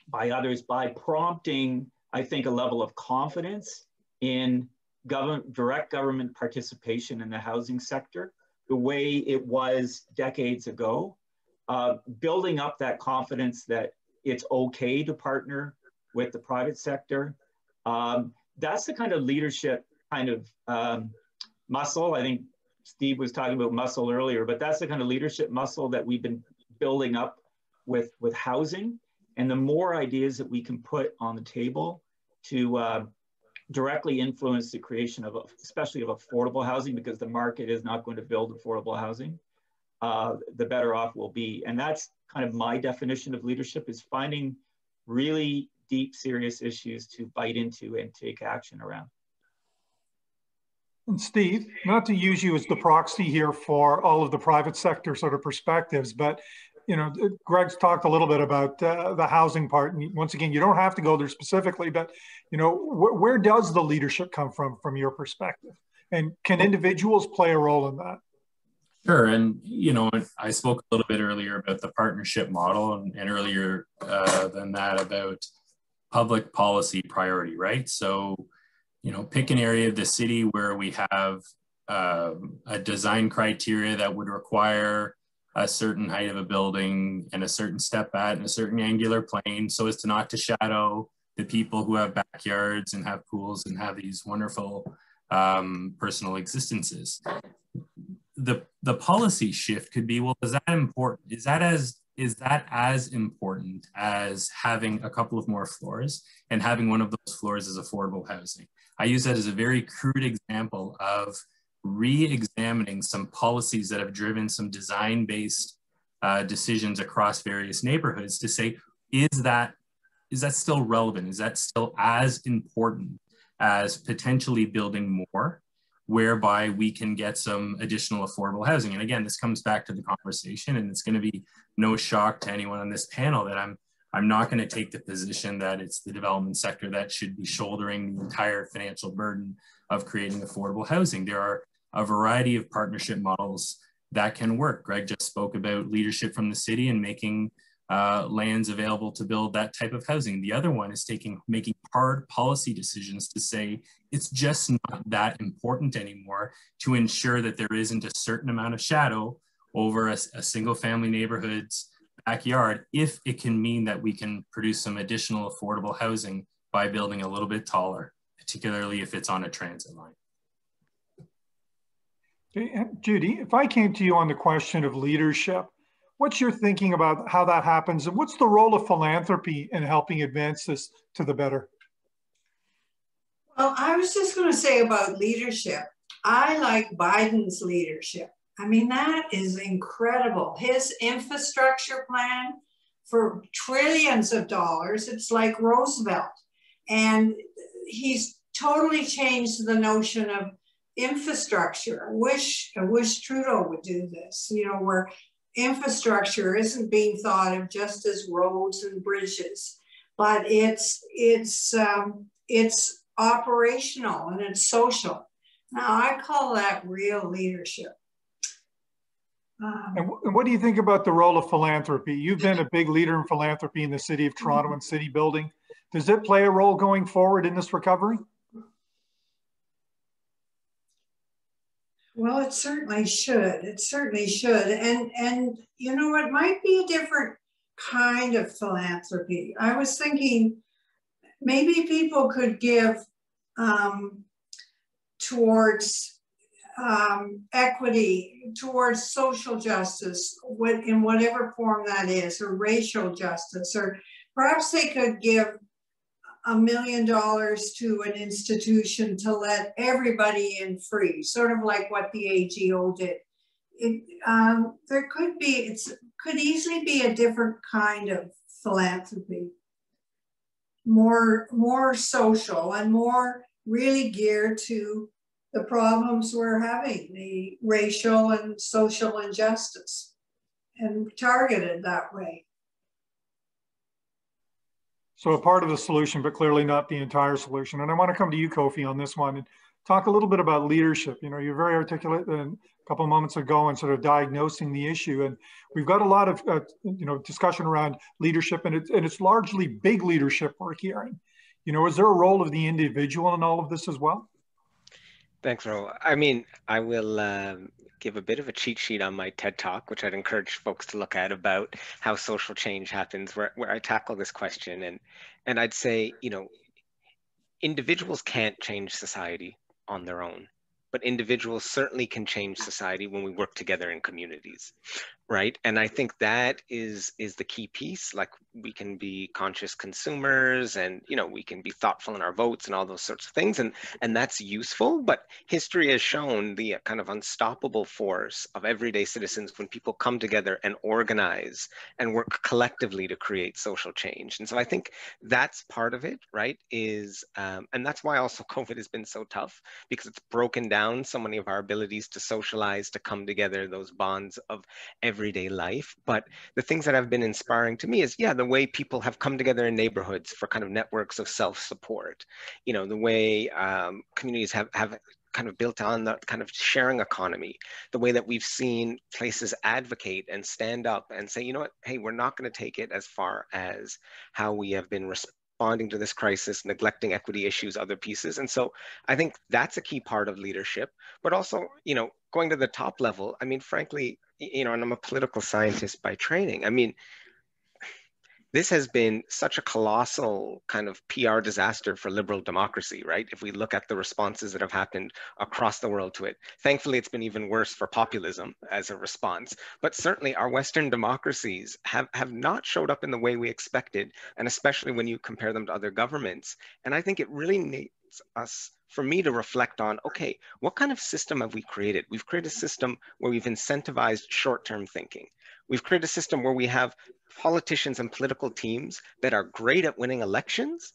by others, by prompting, I think, a level of confidence in direct government participation in the housing sector, the way it was decades ago, building up that confidence that it's okay to partner with the private sector. That's the kind of leadership muscle. I think Steve was talking about muscle earlier, but that's the kind of leadership muscle that we've been building up with housing. And the more ideas that we can put on the table to directly influence the creation of, especially of affordable housing, because the market is not going to build affordable housing, the better off we'll be. And that's kind of my definition of leadership, is finding really deep, serious issues to bite into and take action around. And Steve, not to use you as the proxy here for all of the private sector sort of perspectives, but Greg's talked a little bit about the housing part. And once again, you don't have to go there specifically, but where does the leadership come from your perspective? And can individuals play a role in that? Sure. And, I spoke a little bit earlier about the partnership model and earlier than that about public policy priority, right? So, pick an area of the city where we have a design criteria that would require a certain height of a building and a certain step at and a certain angular plane, so as to not to shadow the people who have backyards and have pools and have these wonderful personal existences. The policy shift could be, well, is that important? Is that as important as having a couple of more floors and having one of those floors as affordable housing? I use that as a very crude example of re-examining some policies that have driven some design-based decisions across various neighborhoods to say, is that still relevant? Is that still as important as potentially building more, whereby we can get some additional affordable housing? And again, this comes back to the conversation, and it's going to be no shock to anyone on this panel that I'm not going to take the position that it's the development sector that should be shouldering the entire financial burden of creating affordable housing. There are a variety of partnership models that can work. Greg just spoke about leadership from the city and making lands available to build that type of housing. The other one is making hard policy decisions to say it's just not that important anymore to ensure that there isn't a certain amount of shadow over a single family neighborhood's backyard, if it can mean that we can produce some additional affordable housing by building a little bit taller, particularly if it's on a transit line. Okay. Judy, if I came to you on the question of leadership, what's your thinking about how that happens, and what's the role of philanthropy in helping advance this to the better? Well, I was just going to say about leadership. I like Biden's leadership. I mean, that is incredible. His infrastructure plan for trillions of dollars, it's like Roosevelt. And he's totally changed the notion of infrastructure. I wish Trudeau would do this, where infrastructure isn't being thought of just as roads and bridges, but it's operational and it's social. Now, I call that real leadership. And what do you think about the role of philanthropy? You've been a big leader in philanthropy in the City of Toronto and City Building. Does it play a role going forward in this recovery? Well, it certainly should. It certainly should. And you know, it might be a different kind of philanthropy. I was thinking maybe people could give towards equity, towards social justice, in whatever form that is, or racial justice, or perhaps they could give $1 million to an institution to let everybody in free, sort of like what the AGO did. There could be, could easily be a different kind of philanthropy, more social and more really geared to the problems we're having, the racial and social injustice, and targeted that way. So a part of the solution, but clearly not the entire solution. And I want to come to you, Kofi, on this one and talk a little bit about leadership. You know, you're very articulate and a couple of moments ago and sort of diagnosing the issue. And we've got a lot of, you know, discussion around leadership, and it's largely big leadership we're hearing. You know, is there a role of the individual in all of this as well? Thanks, Ro. I mean, I will give a bit of a cheat sheet on my TED Talk, which I'd encourage folks to look at, about how social change happens, where I tackle this question. And I'd say, you know, individuals can't change society on their own, but individuals certainly can change society when we work together in communities, right? And I think that is the key piece. Like, we can be conscious consumers, and, you know, we can be thoughtful in our votes and all those sorts of things, and that's useful. But history has shown the kind of unstoppable force of everyday citizens when people come together and organize and work collectively to create social change. And so I think that's part of it, right? And that's why also COVID has been so tough, because it's broken down so many of our abilities to socialize, to come together, those bonds of everyday life. But the things that have been inspiring to me is, yeah, the way people have come together in neighborhoods for kind of networks of self-support, you know, the way communities have kind of built on that kind of sharing economy, the way that we've seen places advocate and stand up and say, you know what, hey, we're not going to take it as far as how we have been responding to this crisis, neglecting equity issues, other pieces. And so I think that's a key part of leadership, but also, you know, going to the top level. I mean, frankly, you know, and I'm a political scientist by training. I mean, this has been such a colossal kind of PR disaster for liberal democracy, right? If we look at the responses that have happened across the world to it. Thankfully, it's been even worse for populism as a response. But certainly our Western democracies have not showed up in the way we expected, and especially when you compare them to other governments. And I think it really needs us, for me, to reflect on, okay, what kind of system have we created? We've created a system where we've incentivized short-term thinking. We've created a system where we have politicians and political teams that are great at winning elections,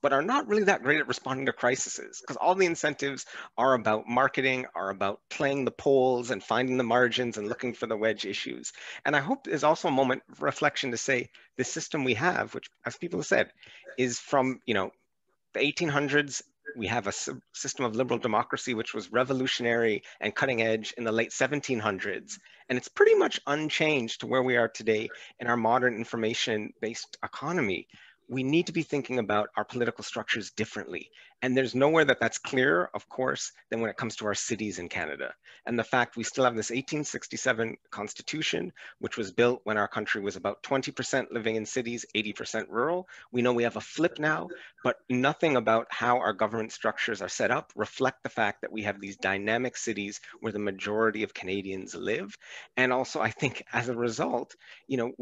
but are not really that great at responding to crises, because all the incentives are about marketing, are about playing the polls and finding the margins and looking for the wedge issues. And I hope there's also a moment of reflection to say the system we have, which, as people have said, is from, you know, the 1800s. We have a system of liberal democracy, which was revolutionary and cutting edge in the late 1700s. And it's pretty much unchanged to where we are today in our modern information-based economy. We need to be thinking about our political structures differently. And there's nowhere that that's clearer, of course, than when it comes to our cities in Canada. And the fact we still have this 1867 Constitution, which was built when our country was about 20% living in cities, 80% rural. We know we have a flip now, but nothing about how our government structures are set up reflect the fact that we have these dynamic cities where the majority of Canadians live. And also, I think as a result, you know,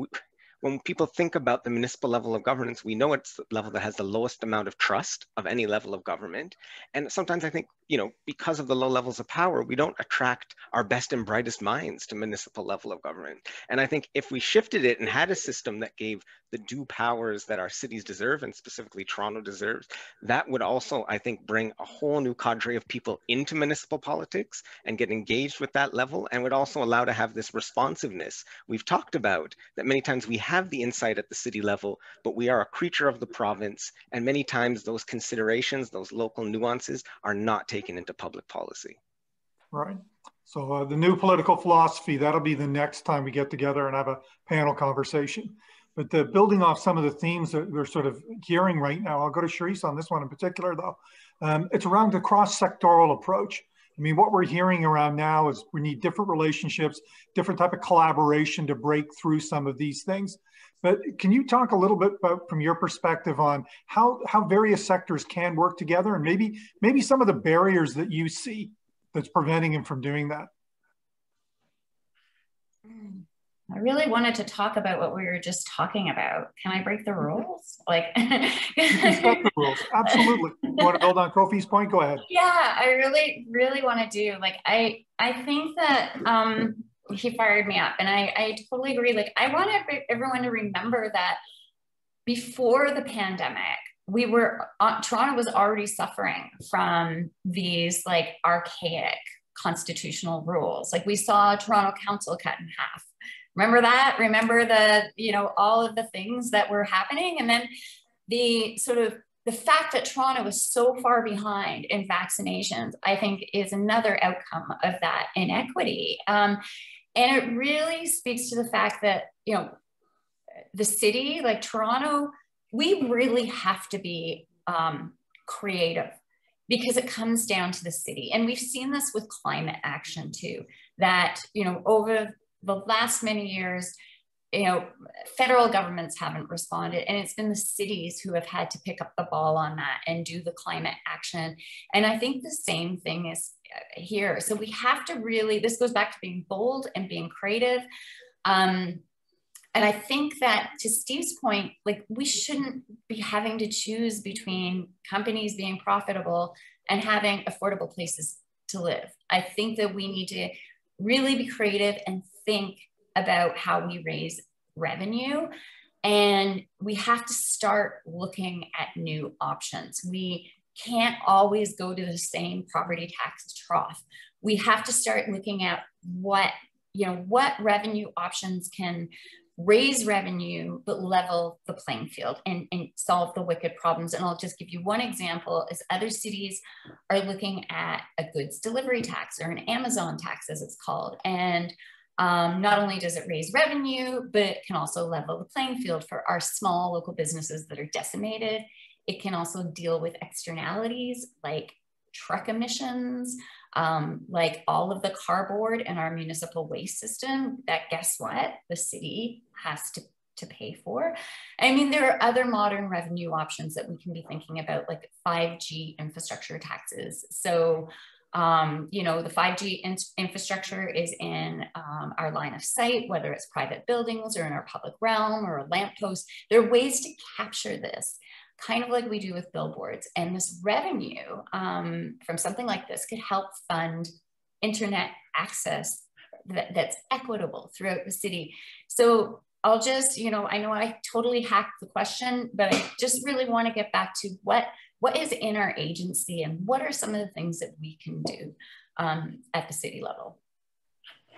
when people think about the municipal level of governance, we know it's the level that has the lowest amount of trust of any level of government. And sometimes I think, you know, because of the low levels of power, we don't attract our best and brightest minds to municipal level of government. And I think if we shifted it and had a system that gave the due powers that our cities deserve, and specifically Toronto deserves, that would also, I think, bring a whole new cadre of people into municipal politics and get engaged with that level, and would also allow to have this responsiveness we've talked about, that many times we have the insight at the city level, but we are a creature of the province. And many times those considerations, those local nuances are not taken into public policy. Right. So the new political philosophy, that'll be the next time we get together and have a panel conversation. But building off some of the themes that we're sort of hearing right now, I'll go to Cherise on this one in particular, though. It's around the cross-sectoral approach. I mean, what we're hearing around now is we need different relationships, different type of collaboration to break through some of these things. But can you talk a little bit about, from your perspective, on how various sectors can work together, and maybe some of the barriers that you see that's preventing them from doing that? I really wanted to talk about what we were just talking about. Can I break the rules? Like, you can set the rules. Absolutely. You want to build on Kofi's point? Go ahead. Yeah, I really want to do. Like, I think that he fired me up, and I totally agree. Like, I want everyone to remember that before the pandemic, Toronto was already suffering from these like archaic constitutional rules. Like, we saw Toronto Council cut in half. Remember that? Remember all of the things that were happening? And then the fact that Toronto was so far behind in vaccinations, I think, is another outcome of that inequity. And it really speaks to the fact that, the city, like Toronto, we really have to be creative, because it comes down to the city. And we've seen this with climate action too, that, over the last many years, federal governments haven't responded, and it's been the cities who have had to pick up the ball on that and do the climate action. And I think the same thing is here. So we have to this goes back to being bold and being creative. And I think that, to Steve's point, like, we shouldn't be having to choose between companies being profitable and having affordable places to live. I think that we need to really be creative and think about how we raise revenue. And we have to start looking at new options. We can't always go to the same property tax trough. We have to start looking at what revenue options can raise revenue, but level the playing field and solve the wicked problems. And I'll just give you one example, is other cities are looking at a goods delivery tax, or an Amazon tax as it's called. And not only does it raise revenue, but it can also level the playing field for our small local businesses that are decimated. It can also deal with externalities like truck emissions, like all of the cardboard in our municipal waste system that, guess what, the city has to pay for. I mean, there are other modern revenue options that we can be thinking about, like 5G infrastructure taxes. So, the 5G infrastructure is in our line of sight, whether it's private buildings or in our public realm or a lamppost. There are ways to capture this, kind of like we do with billboards. And this revenue from something like this could help fund internet access that's equitable throughout the city. So I'll just, I know I totally hacked the question, but I just really want to get back to what is in our agency and what are some of the things that we can do at the city level.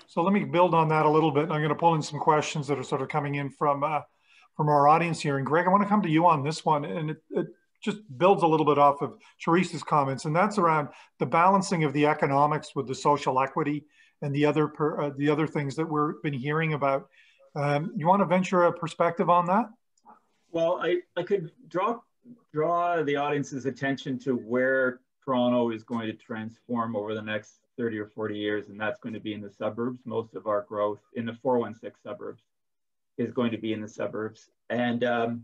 So let me build on that a little bit. I'm going to pull in some questions that are sort of coming in from our audience here. And Greg, I want to come to you on this one. And it just builds a little bit off of Cherise's comments. And that's around the balancing of the economics with the social equity and the other things that we've been hearing about. You want to venture a perspective on that? Well, I could draw the audience's attention to where Toronto is going to transform over the next 30 or 40 years, and that's going to be in the suburbs. Most of our growth in the 416 suburbs is going to be in the suburbs. And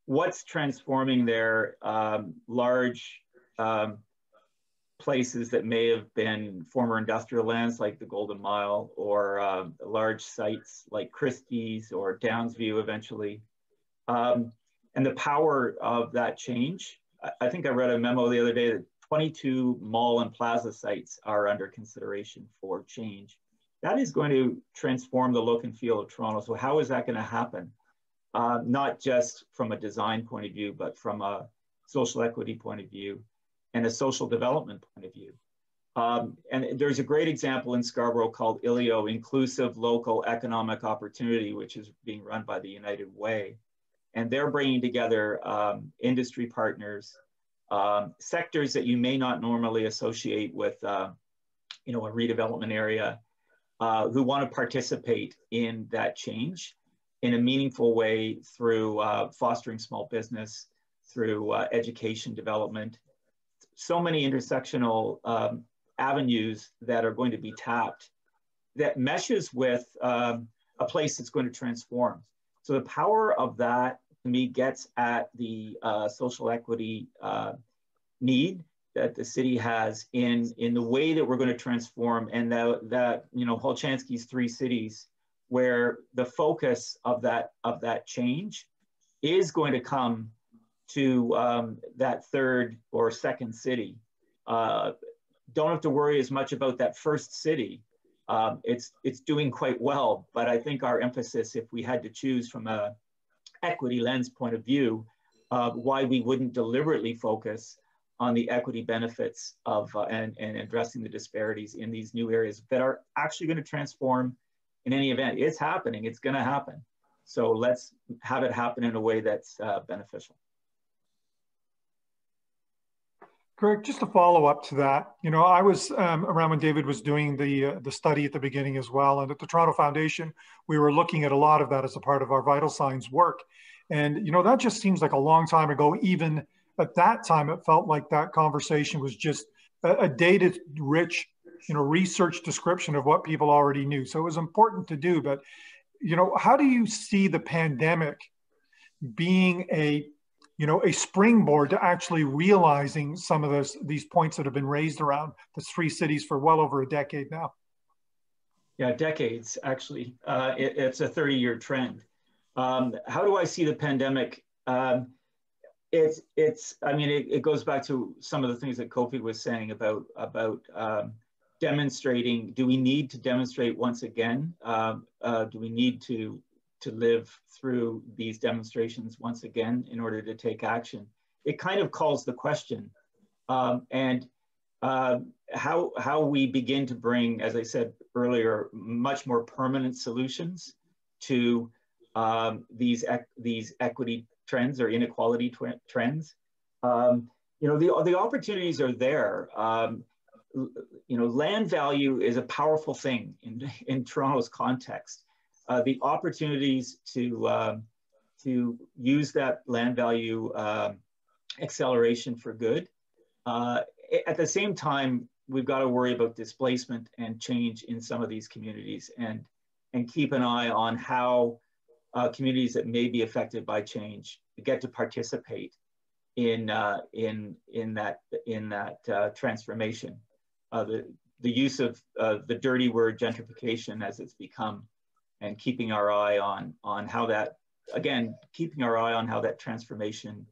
what's transforming there, large places that may have been former industrial lands like the Golden Mile, or large sites like Christie's or Downsview eventually. And the power of that change. I think I read a memo the other day that 22 mall and plaza sites are under consideration for change. That is going to transform the look and feel of Toronto. So how is that going to happen? Not just from a design point of view, but from a social equity point of view and a social development point of view. And there's a great example in Scarborough called ILEO, Inclusive Local Economic Opportunity, which is being run by the United Way. And they're bringing together industry partners, sectors that you may not normally associate with a redevelopment area, who want to participate in that change in a meaningful way through fostering small business, through education development. So many intersectional avenues that are going to be tapped that meshes with a place that's going to transform. So the power of that, to me, gets at the social equity need that the city has in the way that we're going to transform, and that Holchansky's 3 cities, where the focus of that change is going to come to that third or second city. Don't have to worry as much about that first city. It's doing quite well, but I think our emphasis, if we had to choose from a equity lens point of view, why we wouldn't deliberately focus on the equity benefits of and addressing the disparities in these new areas that are actually going to transform in any event. It's happening, it's going to happen. So let's have it happen in a way that's beneficial. Greg, just to follow up to that, I was around when David was doing the study at the beginning as well. And at the Toronto Foundation, we were looking at a lot of that as a part of our vital signs work. And, that just seems like a long time ago. Even at that time, it felt like that conversation was just a data-rich, research description of what people already knew. So it was important to do. But, how do you see the pandemic being a springboard to actually realizing some of these points that have been raised around the 3 cities for well over a decade now? Yeah, decades, actually. It's a 30-year trend. How do I see the pandemic? It goes back to some of the things that Kofi was saying about demonstrating. Do we need to demonstrate once again? Do we need to live through these demonstrations once again in order to take action? It kind of calls the question. And how we begin to bring, as I said earlier, much more permanent solutions to these equity trends or inequality trends. The opportunities are there. Land value is a powerful thing in Toronto's context. The opportunities to use that land value acceleration for good. At the same time, we've got to worry about displacement and change in some of these communities, and keep an eye on how communities that may be affected by change get to participate in that transformation. The use of the dirty word gentrification as it's become, and keeping our eye on how that, again, keeping our eye on how that transformation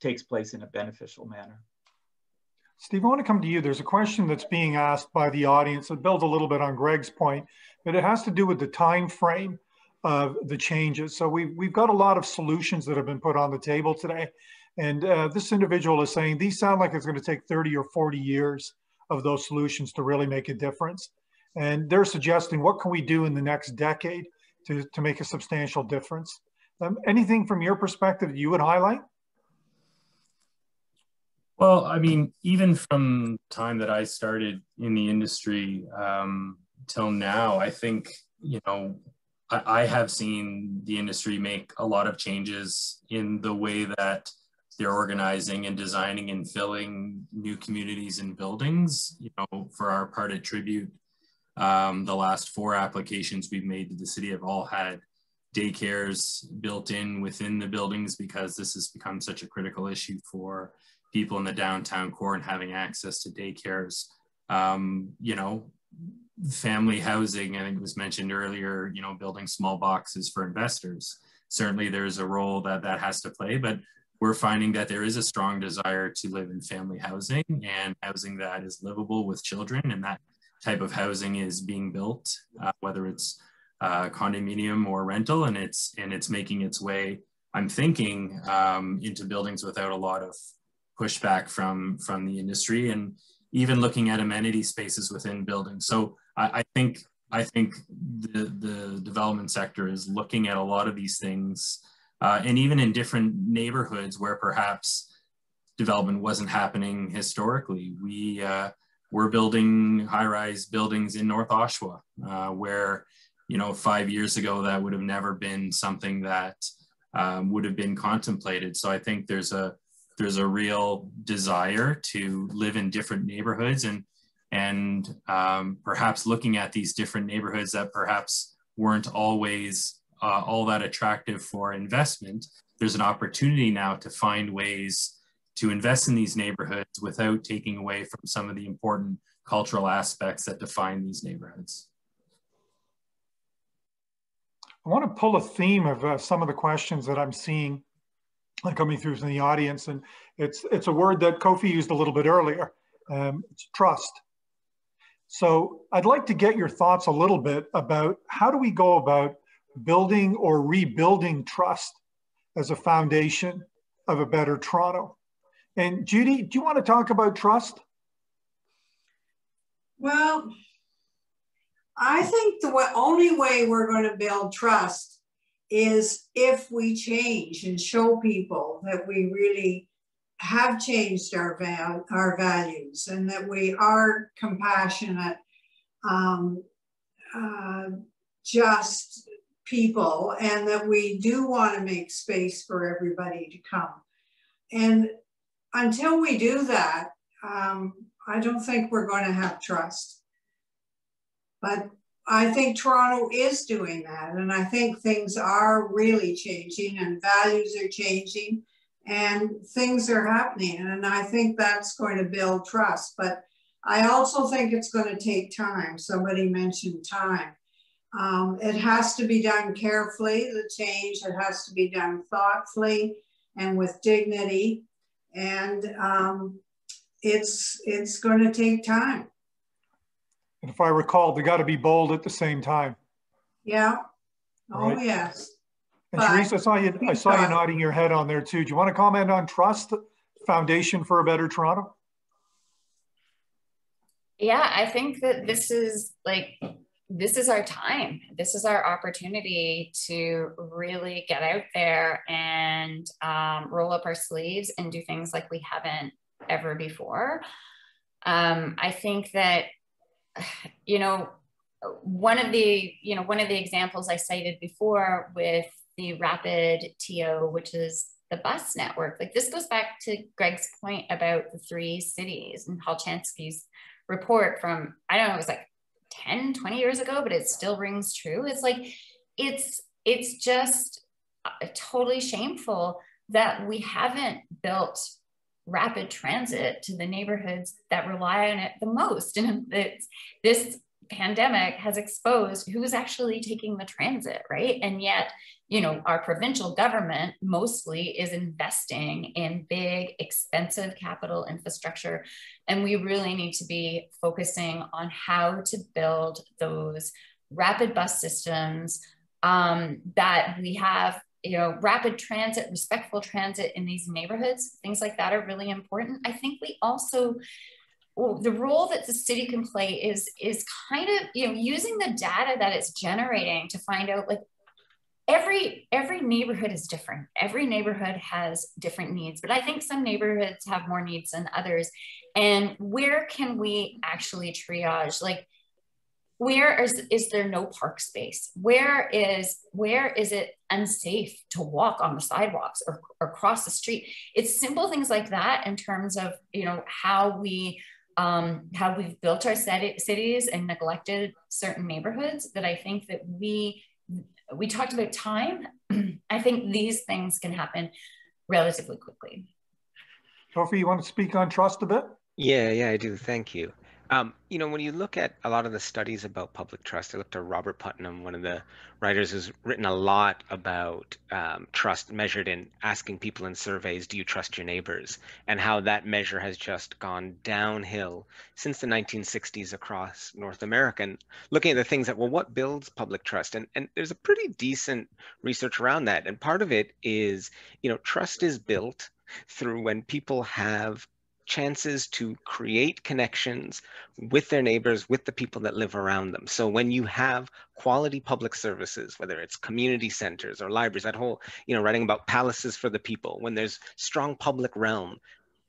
takes place in a beneficial manner. Steve, I want to come to you. There's a question that's being asked by the audience that builds a little bit on Greg's point, but it has to do with the time frame of the changes. So we've got a lot of solutions that have been put on the table today. And this individual is saying these sound like it's going to take 30 or 40 years of those solutions to really make a difference. And they're suggesting, what can we do in the next decade to make a substantial difference? Anything from your perspective that you would highlight? Well, I mean, even from the time that I started in the industry till now, I think, I have seen the industry make a lot of changes in the way that they're organizing and designing and filling new communities and buildings. For our part at Tribute, the last 4 applications we've made to the city have all had daycares built in within the buildings, because this has become such a critical issue for people in the downtown core and having access to daycares. Family housing, I think it was mentioned earlier, building small boxes for investors. Certainly there's a role that has to play, but we're finding that there is a strong desire to live in family housing, and housing that is livable with children, and that type of housing is being built, whether it's condominium or rental, and it's making its way, I'm thinking, into buildings without a lot of pushback from the industry. And even looking at amenity spaces within buildings. So I think the development sector is looking at a lot of these things, and even in different neighborhoods where perhaps development wasn't happening historically. We're building high-rise buildings in North Oshawa, where, you know, 5 years ago that would have never been something that would have been contemplated. So I think there's a real desire to live in different neighborhoods, and perhaps looking at these different neighborhoods that perhaps weren't always all that attractive for investment. There's an opportunity now to find ways to invest in these neighborhoods without taking away from some of the important cultural aspects that define these neighborhoods. I want to pull a theme of some of the questions that I'm seeing coming through from the audience, and it's a word that Kofi used a little bit earlier. It's trust. So I'd like to get your thoughts a little bit about how do we go about building or rebuilding trust as a foundation of a better Toronto. And Judy, do you want to talk about trust? Well, I think the only way we're going to build trust is if we change and show people that we really have changed our values and that we are compassionate, just people, and that we do want to make space for everybody to come. And until we do that, I don't think we're going to have trust. But I think Toronto is doing that. And I think things are really changing and values are changing and things are happening. And I think that's going to build trust. But I also think it's going to take time. Somebody mentioned time. It has to be done carefully, the change. It has to be done thoughtfully and with dignity. And it's going to take time. And if I recall, they got to be bold at the same time. Yeah. Oh, right? yes. And Cherise, I saw you nodding your head on there too. Do you want to comment on trust, foundation for a better Toronto? Yeah, I think that this is our time. This is our opportunity to really get out there and roll up our sleeves and do things like we haven't ever before. I think that, you know, one of the examples I cited before with the rapid TO, which is the bus network, like this goes back to Greg's point about the 3 cities and Halchansky's report from, I don't know, it was like 10, 20 years ago, but it still rings true. It's like, it's just totally shameful that we haven't built rapid transit to the neighborhoods that rely on it the most. And this pandemic has exposed who's actually taking the transit, right? And yet, you know, our provincial government mostly is investing in big, expensive capital infrastructure. And we really need to be focusing on how to build those rapid bus systems that we have, you know, rapid transit, respectful transit in these neighborhoods. Things like that are really important. I think we also, the role that the city can play is kind of, you know, using the data that it's generating to find out, like, every neighborhood is different. Every neighborhood has different needs, but I think some neighborhoods have more needs than others. And where can we actually triage? Like, where is there no park space? Where is it unsafe to walk on the sidewalks or cross the street? It's simple things like that in terms of, you know, how we've built our cities and neglected certain neighborhoods, that I think that we talked about time. I think these things can happen relatively quickly. Kofi, you want to speak on trust a bit? Yeah, I do. Thank you. You know, when you look at a lot of the studies about public trust, I looked at Robert Putnam, one of the writers who's written a lot about trust measured in asking people in surveys, do you trust your neighbors? And how that measure has just gone downhill since the 1960s across North America. And looking at the things that, well, what builds public trust? And there's a pretty decent research around that. And part of it is, you know, trust is built through when people have chances to create connections with their neighbors, with the people that live around them. So when you have quality public services, whether it's community centers or libraries, that whole, writing about palaces for the people, when there's strong public realm,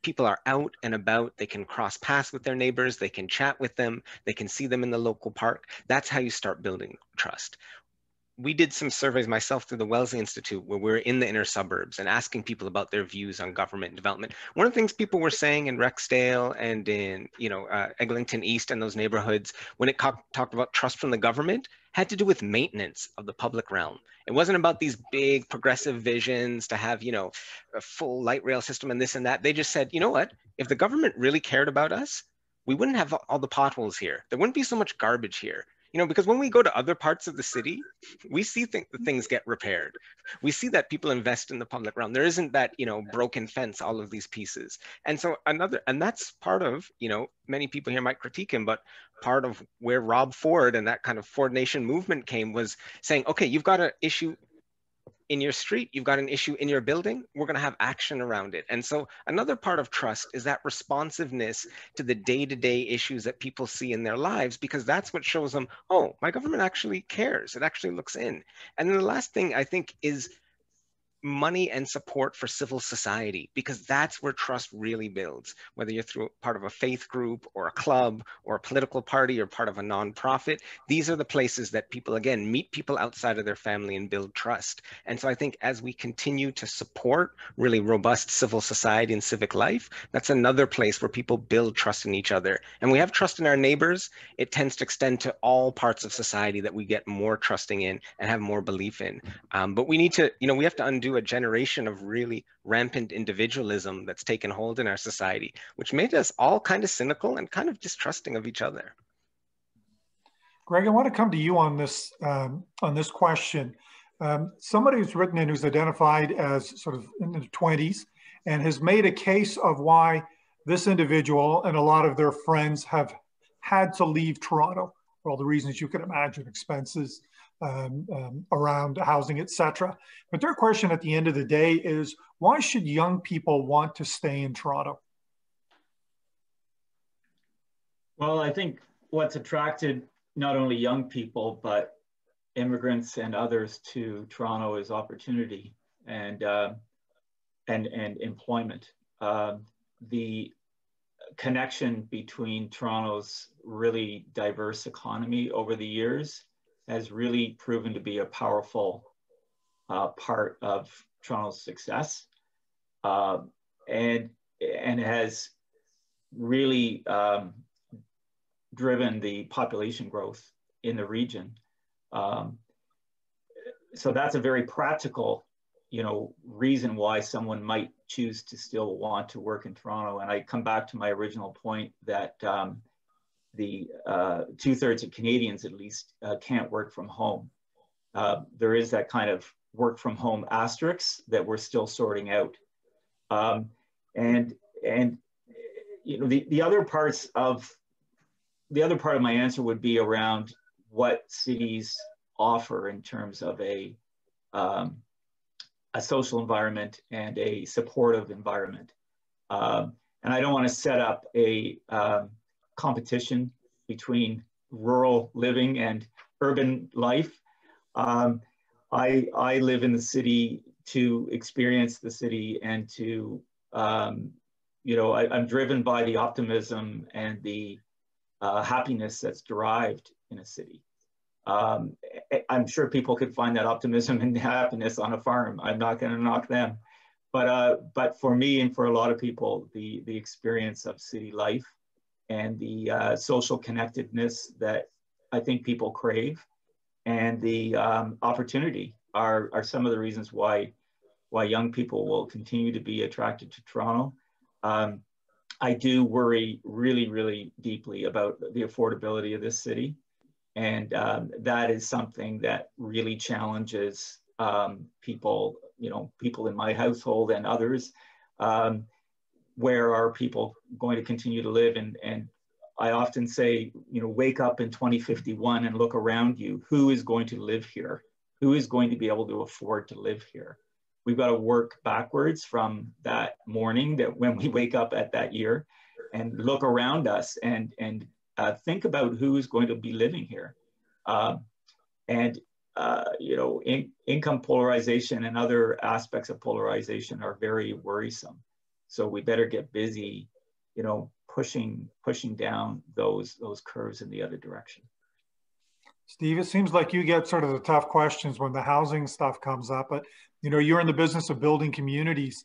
people are out and about, they can cross paths with their neighbors, they can chat with them, they can see them in the local park. That's how you start building trust. We did some surveys myself through the Wellesley Institute where we're in the inner suburbs and asking people about their views on government and development. One of the things people were saying in Rexdale and in Eglinton East and those neighborhoods when it talked about trust from the government had to do with maintenance of the public realm. It wasn't about these big progressive visions to have, a full light rail system and this and that. They just said, you know what, if the government really cared about us, we wouldn't have all the potholes here. There wouldn't be so much garbage here. Because when we go to other parts of the city, we see things get repaired. We see that people invest in the public realm. There isn't that, broken fence, all of these pieces. And so and that's part of, many people here might critique him, but part of where Rob Ford and that kind of Ford Nation movement came was saying, okay, you've got an issue in your street, you've got an issue in your building, we're going to have action around it. And so another part of trust is that responsiveness to the day-to-day issues that people see in their lives, because that's what shows them, oh, my government actually cares. It actually looks in. And then the last thing I think is money and support for civil society, because that's where trust really builds, whether you're through part of a faith group or a club or a political party or part of a nonprofit. These are the places that people, again, meet people outside of their family and build trust. And so I think as we continue to support really robust civil society and civic life, that's another place where people build trust in each other. And we have trust in our neighbors. It tends to extend to all parts of society that we get more trusting in and have more belief in. But we need to, we have to undo a generation of really rampant individualism that's taken hold in our society, which made us all kind of cynical and kind of distrusting of each other. Greg, I want to come to you on this question. Somebody who's written in who's identified as sort of in their 20s and has made a case of why this individual and a lot of their friends have had to leave Toronto for all the reasons you can imagine, expenses, around housing, etc. But their question at the end of the day is, why should young people want to stay in Toronto? Well, I think what's attracted not only young people, but immigrants and others to Toronto is opportunity and employment. The connection between Toronto's really diverse economy over the years has really proven to be a powerful part of Toronto's success, and has really driven the population growth in the region. So that's a very practical, reason why someone might choose to still want to work in Toronto. And I come back to my original point that the 2/3 of Canadians, at least, can't work from home. There is that kind of work from home asterisk that we're still sorting out. And the other part of my answer would be around what cities offer in terms of a social environment and a supportive environment. And I don't want to set up a competition between rural living and urban life. I live in the city to experience the city and to, I'm driven by the optimism and the happiness that's derived in a city. I'm sure people could find that optimism and happiness on a farm. I'm not going to knock them. But for me and for a lot of people, the experience of city life and the social connectedness that I think people crave and the opportunity are some of the reasons why young people will continue to be attracted to Toronto. I do worry really, really deeply about the affordability of this city. And that is something that really challenges people, people in my household and others. Where are people going to continue to live? And I often say, wake up in 2051 and look around you. Who is going to live here? Who is going to be able to afford to live here? we've got to work backwards from that morning, that when we wake up at that year, and look around us and think about who's going to be living here. You know, income polarization and other aspects of polarization are very worrisome. So we better get busy, you know, pushing down those curves in the other direction. Steve, it seems like you get sort of the tough questions when the housing stuff comes up, but you know, you're in the business of building communities.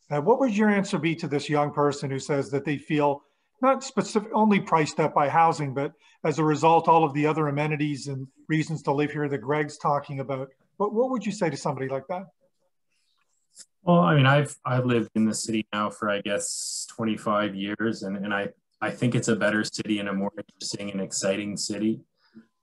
What would your answer be to this young person who says that they feel not specific, only priced up by housing, but as a result, all of the other amenities and reasons to live here that Greg's talking about? What would you say to somebody like that? Well, I mean, I've lived in the city now for, I guess, 25 years, and I think it's a better city and a more interesting and exciting city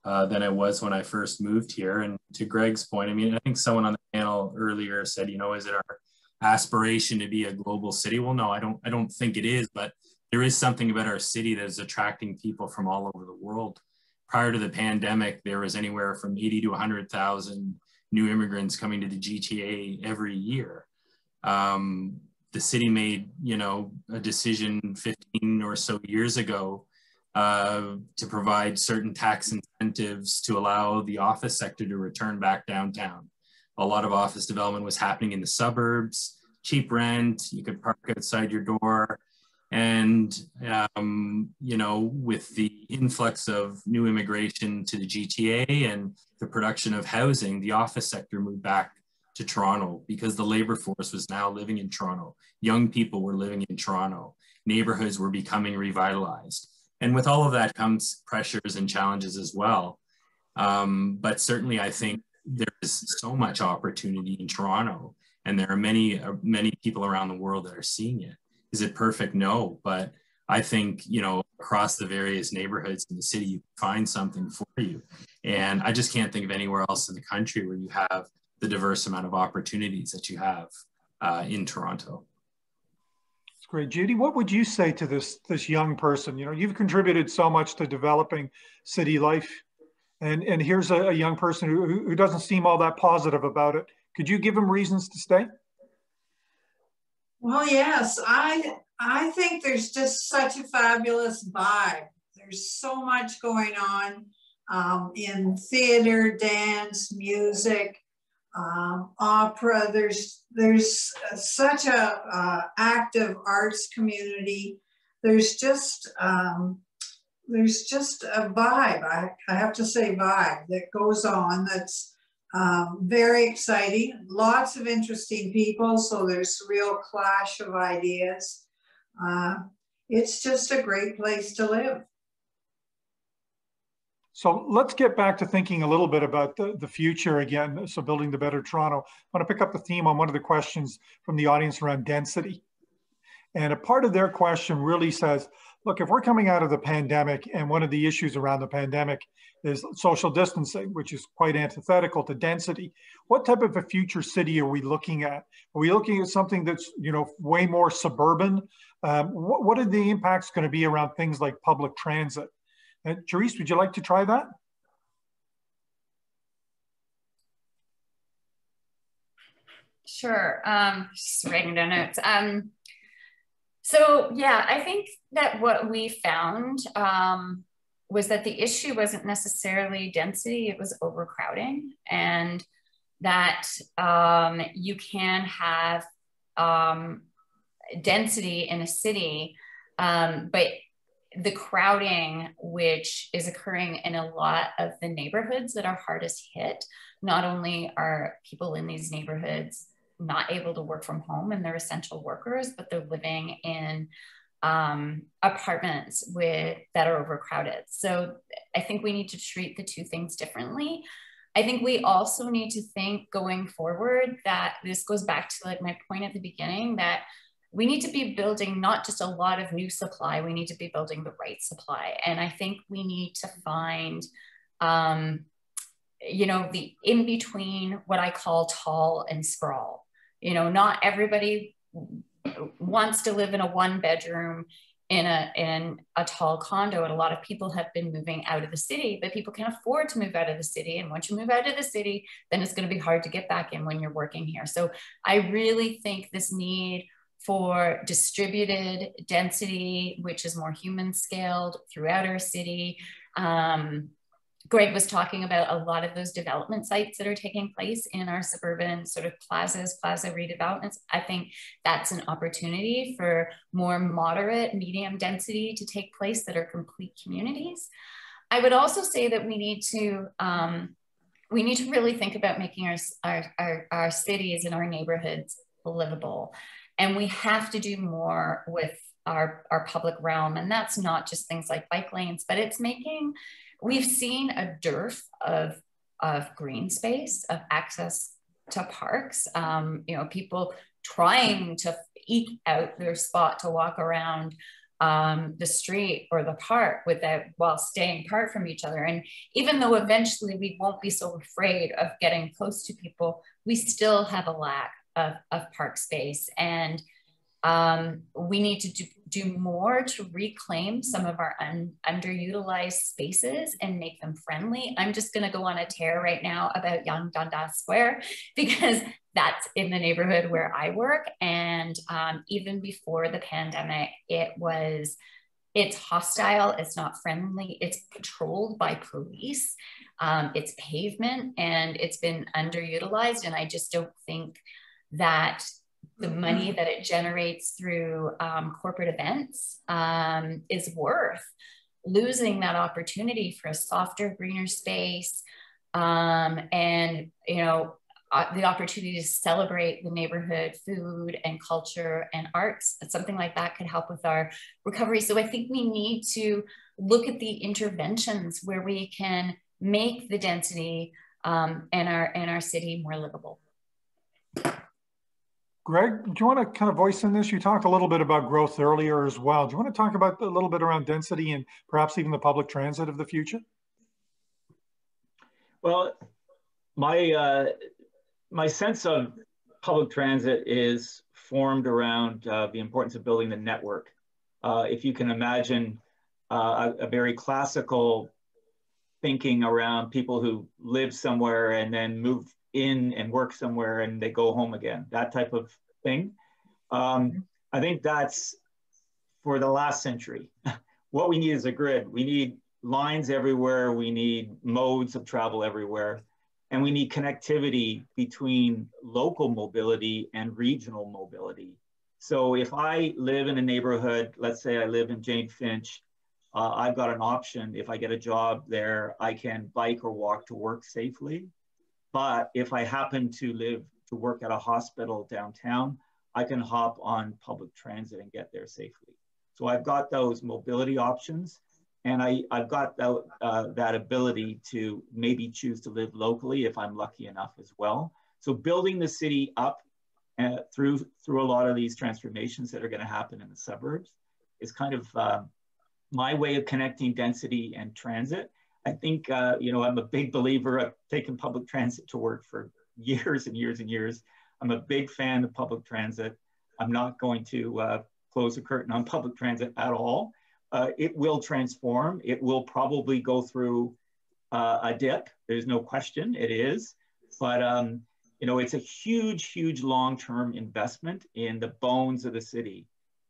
than it was when I first moved here. And to Greg's point, I mean, I think someone on the panel earlier said, you know, is it our aspiration to be a global city? Well, no, I don't think it is, but there is something about our city that is attracting people from all over the world. Prior to the pandemic, there was anywhere from 80 to 100,000 new immigrants coming to the GTA every year. The city made, you know, a decision 15 or so years ago to provide certain tax incentives to allow the office sector to return back downtown. A lot of office development was happening in the suburbs, cheap rent, you could park outside your door. And, you know, with the influx of new immigration to the GTA and the production of housing, the office sector moved back to Toronto because the labor force was now living in Toronto. Young people were living in Toronto. Neighborhoods were becoming revitalized. And with all of that comes pressures and challenges as well. But certainly I think there is so much opportunity in Toronto, and there are many people around the world that are seeing it. Is it perfect? No, but I think, you know, across the various neighborhoods in the city, you find something for you. And I just can't think of anywhere else in the country where you have the diverse amount of opportunities that you have in Toronto. That's great. Judy, what would you say to this young person? You know, you've contributed so much to developing city life, and here's a young person who doesn't seem all that positive about it. Could you give him reasons to stay? Well, yes, I think there's just such a fabulous vibe. There's so much going on in theater, dance, music, opera. There's such a active arts community. There's just a vibe. I have to say vibe that goes on. That's very exciting. Lots of interesting people. So there's a real clash of ideas. It's just a great place to live. So let's get back to thinking a little bit about the future again. So building the better Toronto. I want to pick up the theme on one of the questions from the audience around density. And a part of their question really says, look, if we're coming out of the pandemic, and one of the issues around the pandemic is social distancing, which is quite antithetical to density, what type of a future city are we looking at? Are we looking at something that's, you know, way more suburban? What are the impacts going to be around things like public transit? Cherise, would you like to try that? Sure. Just writing down notes. So yeah, I think that what we found was that the issue wasn't necessarily density, it was overcrowding, and that you can have density in a city, but the crowding, which is occurring in a lot of the neighborhoods that are hardest hit, not only are people in these neighborhoods not able to work from home and they're essential workers, but they're living in apartments that are overcrowded. So I think we need to treat the two things differently. I think we also need to think going forward that this goes back to like my point at the beginning, that we need to be building not just a lot of new supply, we need to be building the right supply. And I think we need to find, you know, the in between what I call tall and sprawl. You know, not everybody wants to live in a 1-bedroom in a tall condo, and a lot of people have been moving out of the city, but people can't afford to move out of the city. And once you move out of the city, then it's going to be hard to get back in when you're working here. So I really think this need for distributed density, which is more human scaled throughout our city. Greg was talking about a lot of those development sites that are taking place in our suburban sort of plaza redevelopments. I think that's an opportunity for more moderate, medium density to take place that are complete communities. I would also say that we need to really think about making our cities and our neighborhoods livable. And we have to do more with our public realm. And that's not just things like bike lanes, but it's we've seen a dearth of green space, of access to parks, people trying to eke out their spot to walk around the street or the park while staying apart from each other. And even though eventually we won't be so afraid of getting close to people, we still have a lack of park space. And we need to do more to reclaim some of our underutilized spaces and make them friendly. I'm just going to go on a tear right now about Young Dundas Square, because that's in the neighborhood where I work. And even before the pandemic, it's hostile, it's not friendly, it's patrolled by police, it's pavement, and it's been underutilized. And I just don't think that the money that it generates through corporate events is worth losing that opportunity for a softer, greener space, and the opportunity to celebrate the neighborhood food and culture and arts. Something like that could help with our recovery. So I think we need to look at the interventions where we can make the density in our city more livable. Greg, do you want to kind of voice in this? You talked a little bit about growth earlier as well. Do you want to talk about a little bit around density and perhaps even the public transit of the future? Well, my sense of public transit is formed around the importance of building the network. If you can imagine a very classical thinking around people who live somewhere and then move in and work somewhere and they go home again, that type of thing. I think that's for the last century. What we need is a grid. We need lines everywhere. We need modes of travel everywhere. And we need connectivity between local mobility and regional mobility. So if I live in a neighborhood, let's say I live in Jane Finch, I've got an option. If I get a job there, I can bike or walk to work safely. But if I happen to work at a hospital downtown, I can hop on public transit and get there safely. So I've got those mobility options, and I've got that ability to maybe choose to live locally if I'm lucky enough as well. So building the city up through a lot of these transformations that are going to happen in the suburbs is kind of my way of connecting density and transit. I think, I'm a big believer. I've taken public transit to work for years and years and years. I'm a big fan of public transit. I'm not going to close the curtain on public transit at all. It will transform. It will probably go through a dip. There's no question it is. But, it's a huge, huge long-term investment in the bones of the city.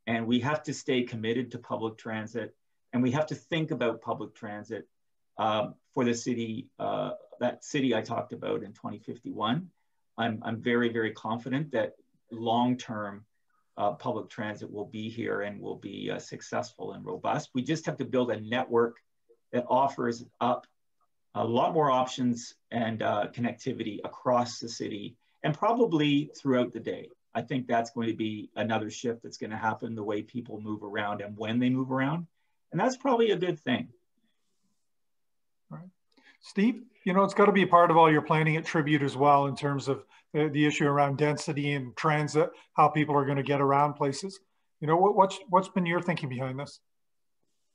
And we have to stay committed to public transit. And we have to think about public transit for the city, that city I talked about in 2051. I'm very, very confident that long-term public transit will be here and will be successful and robust. We just have to build a network that offers up a lot more options and connectivity across the city and probably throughout the day. I think that's going to be another shift that's going to happen, the way people move around and when they move around. And that's probably a good thing. All right. Steve, it's got to be a part of all your planning at Tribute as well in terms of the issue around density and transit, how people are going to get around places. What's been your thinking behind this?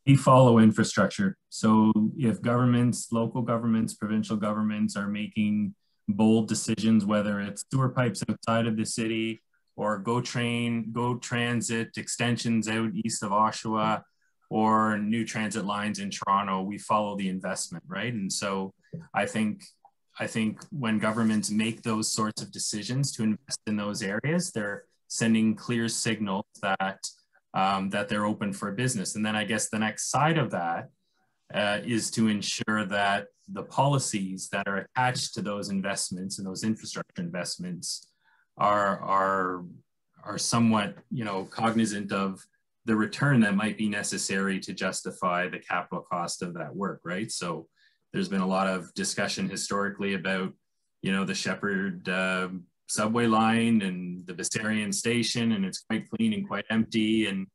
We follow infrastructure. So if governments, local governments, provincial governments are making bold decisions, whether it's sewer pipes outside of the city or GO Transit extensions out east of Oshawa, or new transit lines in Toronto, we follow the investment, right? And so I think when governments make those sorts of decisions to invest in those areas, they're sending clear signals that that they're open for business. And then I guess the next side of that is to ensure that the policies that are attached to those investments and those infrastructure investments are somewhat, you know, cognizant of the return that might be necessary to justify the capital cost of that work, right? So there's been a lot of discussion historically about, you know, the Shepherd subway line and the Bessarion station, and it's quite clean and quite empty. And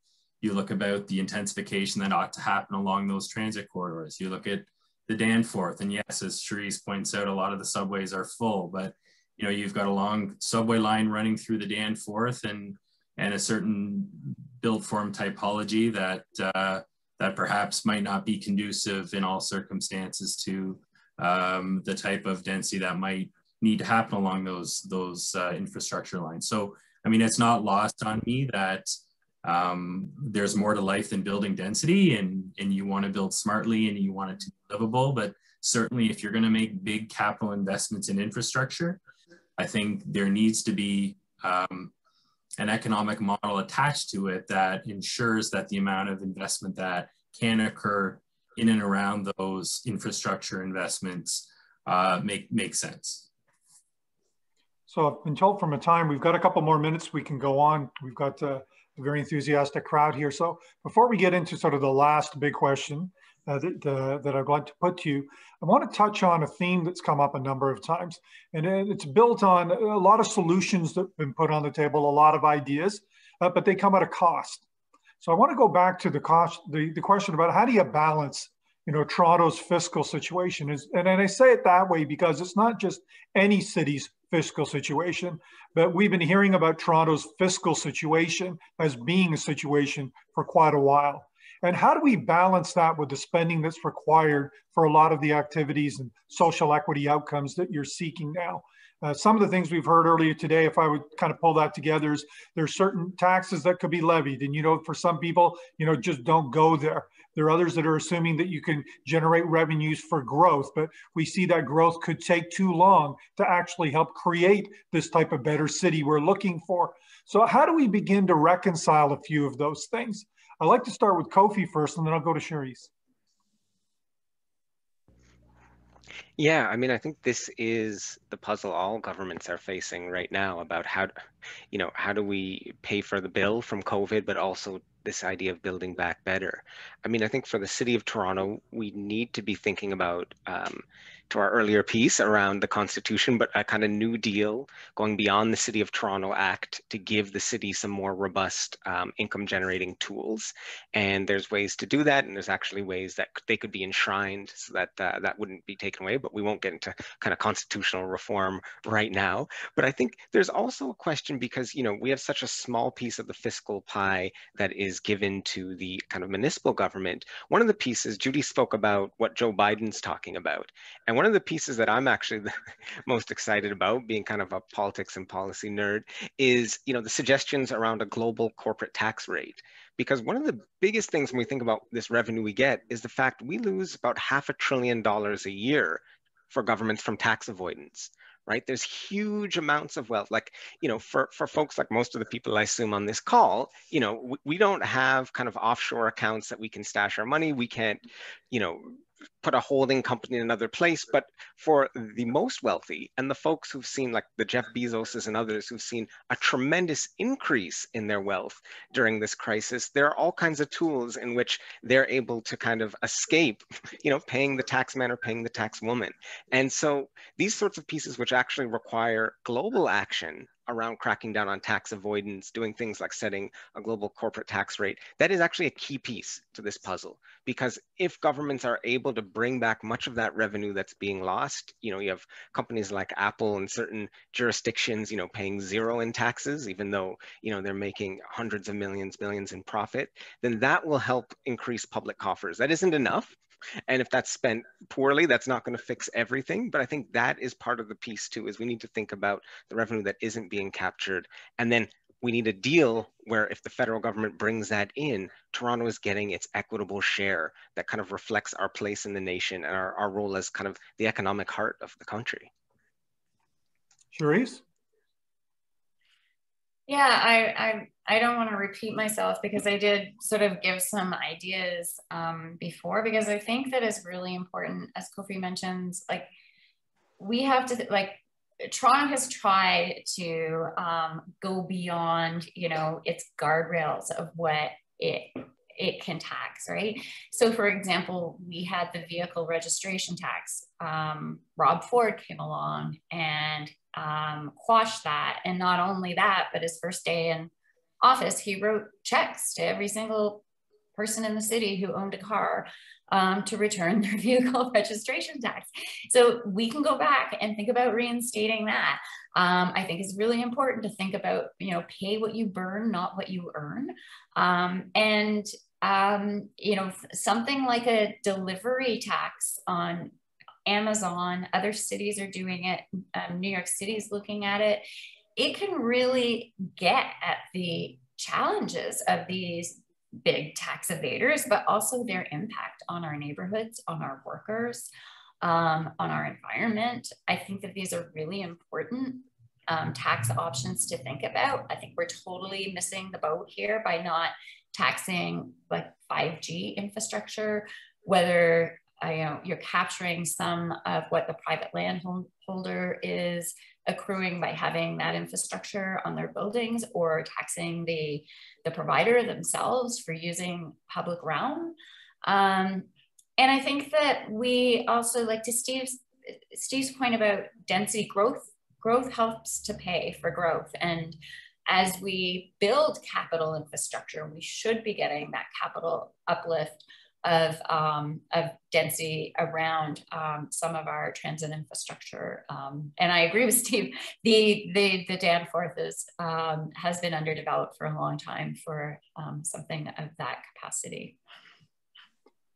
you look about the intensification that ought to happen along those transit corridors. You look at the Danforth, and yes, as Cherise points out, a lot of the subways are full, but you know, you've got a long subway line running through the Danforth and a certain built form typology that that perhaps might not be conducive in all circumstances to the type of density that might need to happen along those infrastructure lines. So, I mean, it's not lost on me that there's more to life than building density, and you want to build smartly and you want it to be livable. But certainly if you're going to make big capital investments in infrastructure, I think there needs to be an economic model attached to it that ensures that the amount of investment that can occur in and around those infrastructure investments make sense. So I've been told from a time, we've got a couple more minutes we can go on. We've got a very enthusiastic crowd here. So before we get into sort of the last big question that I'd like to put to you, I want to touch on a theme that's come up a number of times. And it's built on a lot of solutions that have been put on the table, a lot of ideas, but they come at a cost. So I want to go back to the question about how do you balance, you know, Toronto's fiscal situation is, and I say it that way because it's not just any city's fiscal situation, but we've been hearing about Toronto's fiscal situation as being a situation for quite a while. And how do we balance that with the spending that's required for a lot of the activities and social equity outcomes that you're seeking now? Some of the things we've heard earlier today, if I would kind of pull that together, is there's certain taxes that could be levied. And, you know, for some people, you know, just don't go there. There are others that are assuming that you can generate revenues for growth, but we see that growth could take too long to actually help create this type of better city we're looking for. So how do we begin to reconcile a few of those things? I'd like to start with Kofi first, and then I'll go to Cherise. Yeah, I mean, I think this is the puzzle all governments are facing right now about how, you know, how do we pay for the bill from COVID, but also this idea of building back better. I mean, I think for the city of Toronto, we need to be thinking about, to our earlier piece around the Constitution, but a kind of new deal going beyond the City of Toronto Act to give the city some more robust income generating tools. And there's ways to do that. And there's actually ways that they could be enshrined so that that wouldn't be taken away, but we won't get into kind of constitutional reform right now. But I think there's also a question because, you know, we have such a small piece of the fiscal pie that is given to the kind of municipal government. One of the pieces, Judy spoke about what Joe Biden's talking about. And one of the pieces that I'm actually the most excited about, being kind of a politics and policy nerd, is, you know, the suggestions around a global corporate tax rate. Because one of the biggest things when we think about this revenue we get is the fact we lose about $500 billion a year for governments from tax avoidance. Right? There's huge amounts of wealth. Like, you know, for folks like most of the people I assume on this call, you know, we don't have kind of offshore accounts that we can stash our money. We can't, you know, put a holding company in another place. But for the most wealthy and the folks who've seen, like the Jeff Bezoses and others who've seen a tremendous increase in their wealth during this crisis, there are all kinds of tools in which they're able to kind of escape, you know, paying the tax man or paying the tax woman. And so these sorts of pieces, which actually require global action around cracking down on tax avoidance, doing things like setting a global corporate tax rate, that is actually a key piece to this puzzle. Because if governments are able to bring back much of that revenue that's being lost, you know, you have companies like Apple in certain jurisdictions, you know, paying zero in taxes, even though, you know, they're making hundreds of millions, billions in profit, then that will help increase public coffers. That isn't enough. And if that's spent poorly, that's not going to fix everything. But I think that is part of the piece too, is we need to think about the revenue that isn't being captured. And then we need a deal where if the federal government brings that in, Toronto is getting its equitable share that kind of reflects our place in the nation and our role as kind of the economic heart of the country. Cherise? Yeah, I don't want to repeat myself because I did sort of give some ideas before, because I think that is really important, as Kofi mentions, like we have to, like, Toronto has tried to go beyond, you know, its guardrails of what it can tax, right? So for example, we had the vehicle registration tax. Rob Ford came along and quashed that. And not only that, but his first day in office, he wrote checks to every single person in the city who owned a car to return their vehicle registration tax. So we can go back and think about reinstating that. I think it's really important to think about, you know, pay what you burn, not what you earn. You know, something like a delivery tax on Amazon, other cities are doing it. New York City is looking at it. It can really get at the challenges of these big tax evaders, but also their impact on our neighborhoods, on our workers, on our environment. I think that these are really important tax options to think about. I think we're totally missing the boat here by not taxing like 5G infrastructure, whether you know, you're capturing some of what the private landholder is accruing by having that infrastructure on their buildings, or taxing the provider themselves for using public realm. And I think that we also, like to Steve's point about density growth helps to pay for growth. And as we build capital infrastructure, we should be getting that capital uplift of density around some of our transit infrastructure. And I agree with Steve, the Danforth has been underdeveloped for a long time for something of that capacity.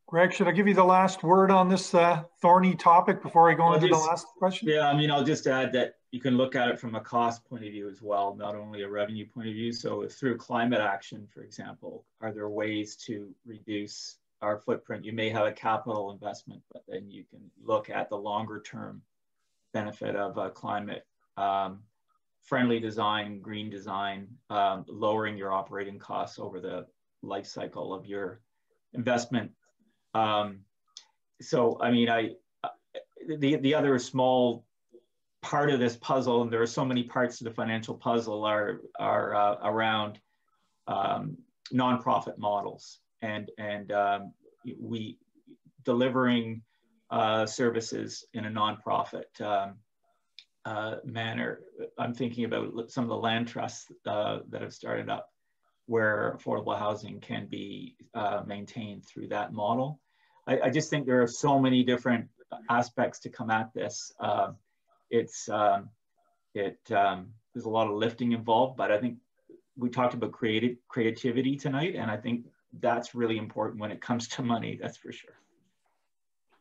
Greg, should I give you the last word on this thorny topic before I go into the last question? Yeah, I mean, I'll just add that you can look at it from a cost point of view as well, not only a revenue point of view. So if through climate action, for example, are there ways to reduce our footprint? You may have a capital investment, but then you can look at the longer term benefit of climate friendly design, green design, lowering your operating costs over the life cycle of your investment. So, I mean, the other small part of this puzzle, and there are so many parts to the financial puzzle, are around nonprofit models and we delivering services in a nonprofit manner. I'm thinking about some of the land trusts that have started up where affordable housing can be maintained through that model. I just think there are so many different aspects to come at this. There's a lot of lifting involved, but I think we talked about creativity tonight, and I think that's really important when it comes to money, that's for sure.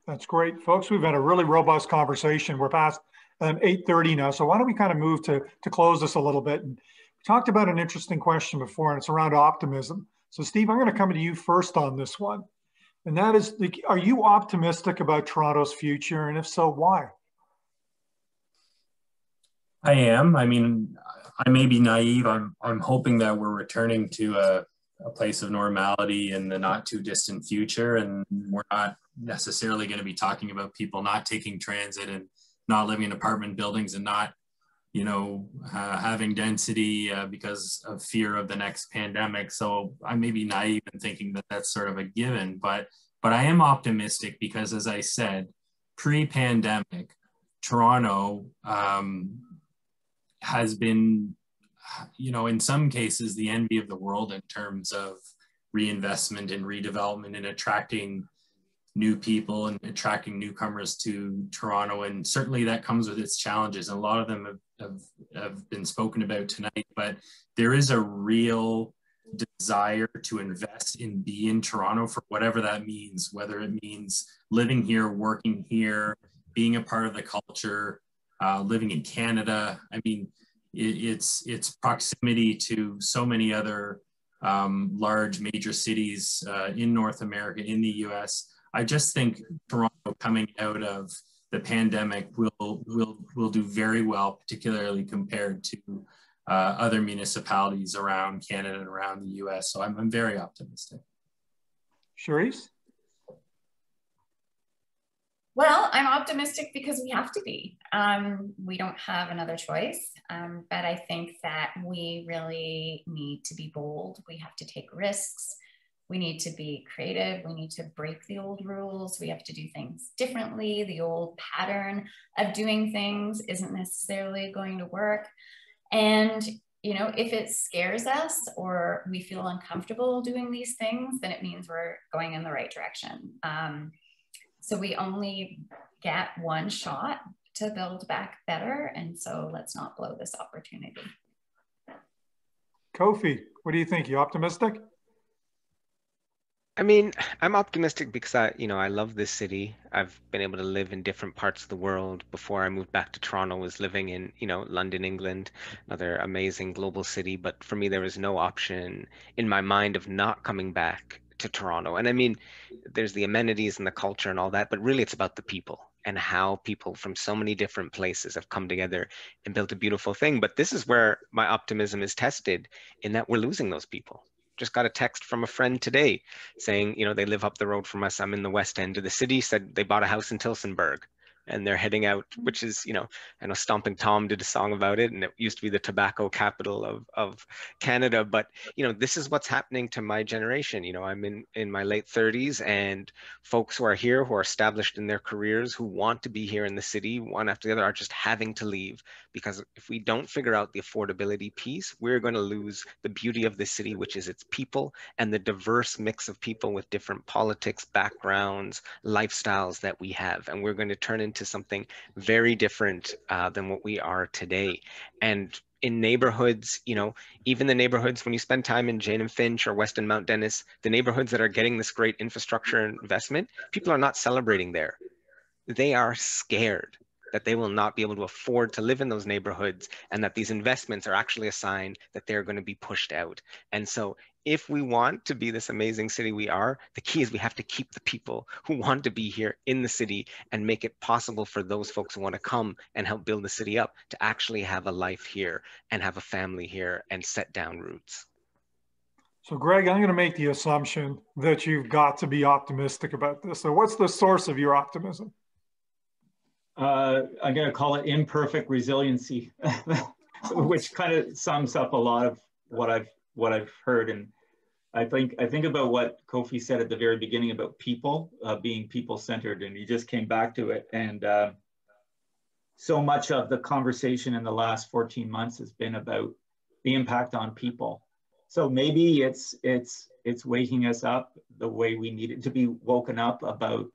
That's great. Folks, we've had a really robust conversation. We're past 8:30 now, so why don't we kind of move to close this a little bit. And we talked about an interesting question before, and it's around optimism. So Steve, I'm going to come to you first on this one. And that is, are you optimistic about Toronto's future? And if so, why? I am. I mean, I may be naive. I'm hoping that we're returning to a place of normality in the not too distant future. And we're not necessarily going to be talking about people not taking transit and not living in apartment buildings and not, you know, having density because of fear of the next pandemic. So I may be naive in thinking that that's sort of a given, but I am optimistic because, as I said, pre-pandemic, Toronto has been, you know, in some cases, the envy of the world in terms of reinvestment and redevelopment and attracting new people and attracting newcomers to Toronto. And certainly that comes with its challenges. And a lot of them have been spoken about tonight, but there is a real desire to invest and be in Toronto for whatever that means, whether it means living here, working here, being a part of the culture, living in Canada. I mean, its proximity to so many other large major cities in North America, in the US. I just think Toronto coming out of the pandemic will do very well, particularly compared to other municipalities around Canada and around the US. So I'm very optimistic. Cherise? Well, I'm optimistic because we have to be. We don't have another choice, but I think that we really need to be bold. We have to take risks. We need to be creative. We need to break the old rules. We have to do things differently. The old pattern of doing things isn't necessarily going to work. And, you know, if it scares us or we feel uncomfortable doing these things, then it means we're going in the right direction. So we only get one shot to build back better. And so let's not blow this opportunity. Kofi, what do you think? You optimistic? I mean, I'm optimistic because I love this city. I've been able to live in different parts of the world. Before I moved back to Toronto, I was living in, London, England, another amazing global city. But for me, there was no option in my mind of not coming back to Toronto. And I mean, there's the amenities and the culture and all that, but really it's about the people and how people from so many different places have come together and built a beautiful thing. But this is where my optimism is tested, in that we're losing those people. Just got a text from a friend today saying, they live up the road from us. I'm in the West End of the city, said they bought a house in Tillsonburg and they're heading out, which is, I know Stomping Tom did a song about it, and it used to be the tobacco capital of Canada. But, this is what's happening to my generation. I'm in my late 30s, and folks who are here, who are established in their careers, who want to be here in the city, one after the other, are just having to leave, because if we don't figure out the affordability piece, we're going to lose the beauty of this city, which is its people and the diverse mix of people with different politics, backgrounds, lifestyles that we have. And we're going to turn into something very different than what we are today. And in neighborhoods, even the neighborhoods, when you spend time in Jane and Finch or Weston Mount Dennis, the neighborhoods that are getting this great infrastructure and investment, people are not celebrating there. They are scared that they will not be able to afford to live in those neighborhoods, and that these investments are actually a sign that they're going to be pushed out. And so if we want to be this amazing city we are, the key is we have to keep the people who want to be here in the city and make it possible for those folks who want to come and help build the city up to actually have a life here and have a family here and set down roots. So Greg, I'm going to make the assumption that you've got to be optimistic about this. So what's the source of your optimism? I'm going to call it imperfect resiliency, which kind of sums up a lot of what I've heard. And I think about what Kofi said at the very beginning about people, being people-centered, and he just came back to it. And so much of the conversation in the last 14 months has been about the impact on people. So maybe it's waking us up the way we need it to be woken up about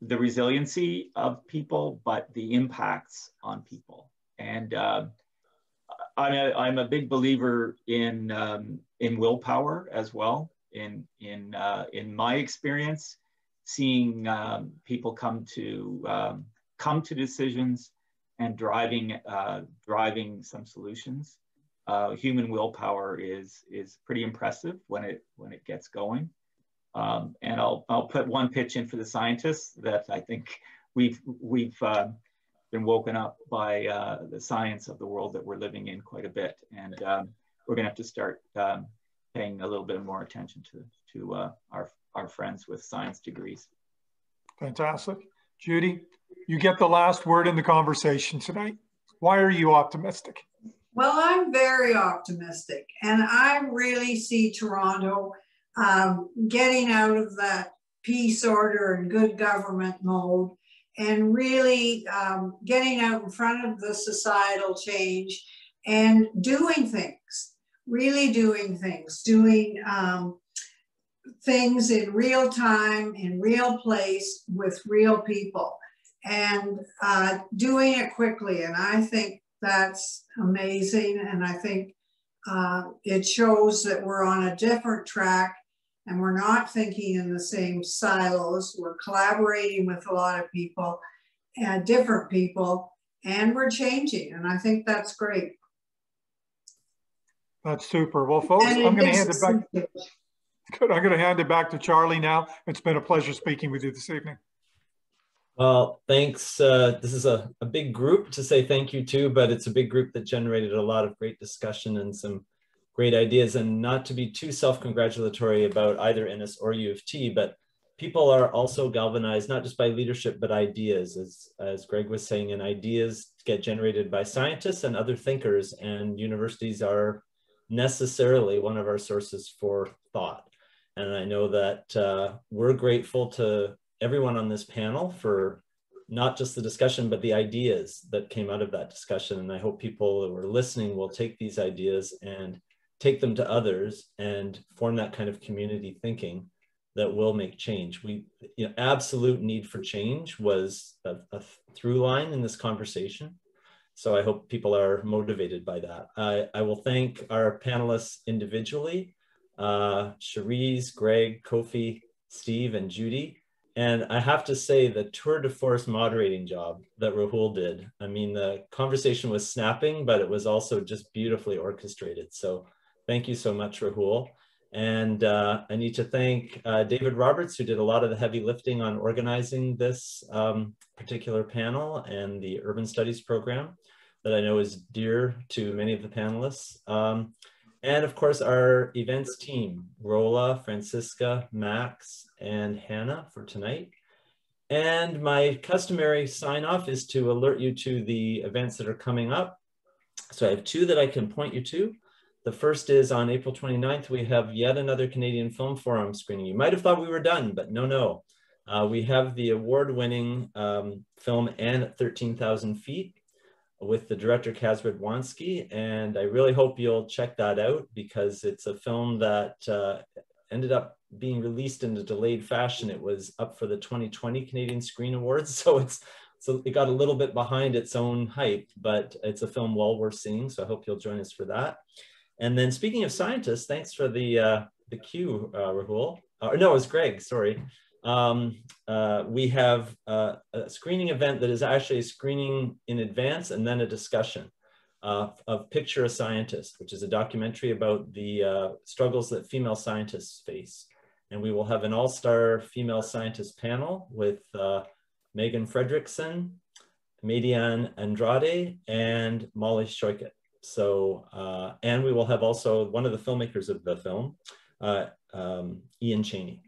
the resiliency of people, but the impacts on people. And I'm a big believer in willpower as well. In my experience, seeing people come to decisions and driving some solutions. Human willpower is pretty impressive when it gets going. And I'll put one pitch in for the scientists that I think we've been woken up by the science of the world that we're living in quite a bit, and we're going to have to start paying a little bit more attention to our friends with science degrees. Fantastic. Judy, you get the last word in the conversation tonight. Why are you optimistic? Well, I'm very optimistic, and I really see Toronto getting out of that peace, order, and good government mode, and really getting out in front of the societal change and doing things, really doing things, doing things in real time, in real place, with real people, and doing it quickly. And I think that's amazing. And I think it shows that we're on a different track, and we're not thinking in the same silos. We're collaborating with a lot of people, different people, and we're changing. And I think that's great. That's super. Well, folks, I'm going to hand it back. Good. I'm going to hand it back to Charlie now. It's been a pleasure speaking with you this evening. Well, thanks. This is a big group to say thank you to, but it's a big group that generated a lot of great discussion and some great ideas. And not to be too self-congratulatory about either Innis or U of T, but people are also galvanized, not just by leadership, but ideas, as Greg was saying, and ideas get generated by scientists and other thinkers, and universities are necessarily one of our sources for thought. And I know that we're grateful to everyone on this panel for not just the discussion, but the ideas that came out of that discussion. And I hope people who are listening will take these ideas and take them to others and form that kind of community thinking that will make change. Absolute need for change was a through line in this conversation. So I hope people are motivated by that. I will thank our panelists individually, Cherise, Greg, Kofi, Steve, and Judy. And I have to say the tour de force moderating job that Rahul did. I mean, the conversation was snapping, but it was also just beautifully orchestrated. So thank you so much, Rahul. And I need to thank David Roberts, who did a lot of the heavy lifting on organizing this particular panel and the Urban Studies program that I know is dear to many of the panelists. And of course, our events team, Rola, Francisca, Max, and Hannah for tonight. And my customary sign off is to alert you to the events that are coming up. So I have two that I can point you to. The first is on April 29th, we have yet another Canadian Film Forum screening. You might have thought we were done, but no. We have the award-winning film And at 13,000 Feet with the director Kaz Radwanski, and I really hope you'll check that out because it's a film that ended up being released in a delayed fashion. It was up for the 2020 Canadian Screen Awards, so it got a little bit behind its own hype, but it's a film well worth seeing, so I hope you'll join us for that. And then speaking of scientists, thanks for the cue, Rahul. No, it was Greg, sorry. We have a screening event that is actually a screening in advance and then a discussion of Picture a Scientist, which is a documentary about the struggles that female scientists face. And we will have an all-star female scientist panel with Megan Fredrickson, Median Andrade, and Molly Shoykett. So, and we will have also one of the filmmakers of the film, Ian Cheney.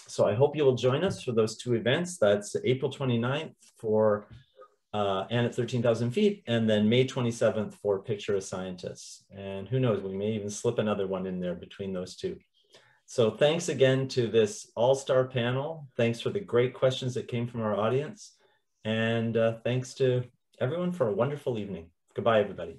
So I hope you will join us for those two events. That's April 29th for And at 13,000 Feet, and then May 27th for Picture a Scientist. And who knows, we may even slip another one in there between those two. So thanks again to this all-star panel. Thanks for the great questions that came from our audience. And thanks to everyone for a wonderful evening. Goodbye, everybody.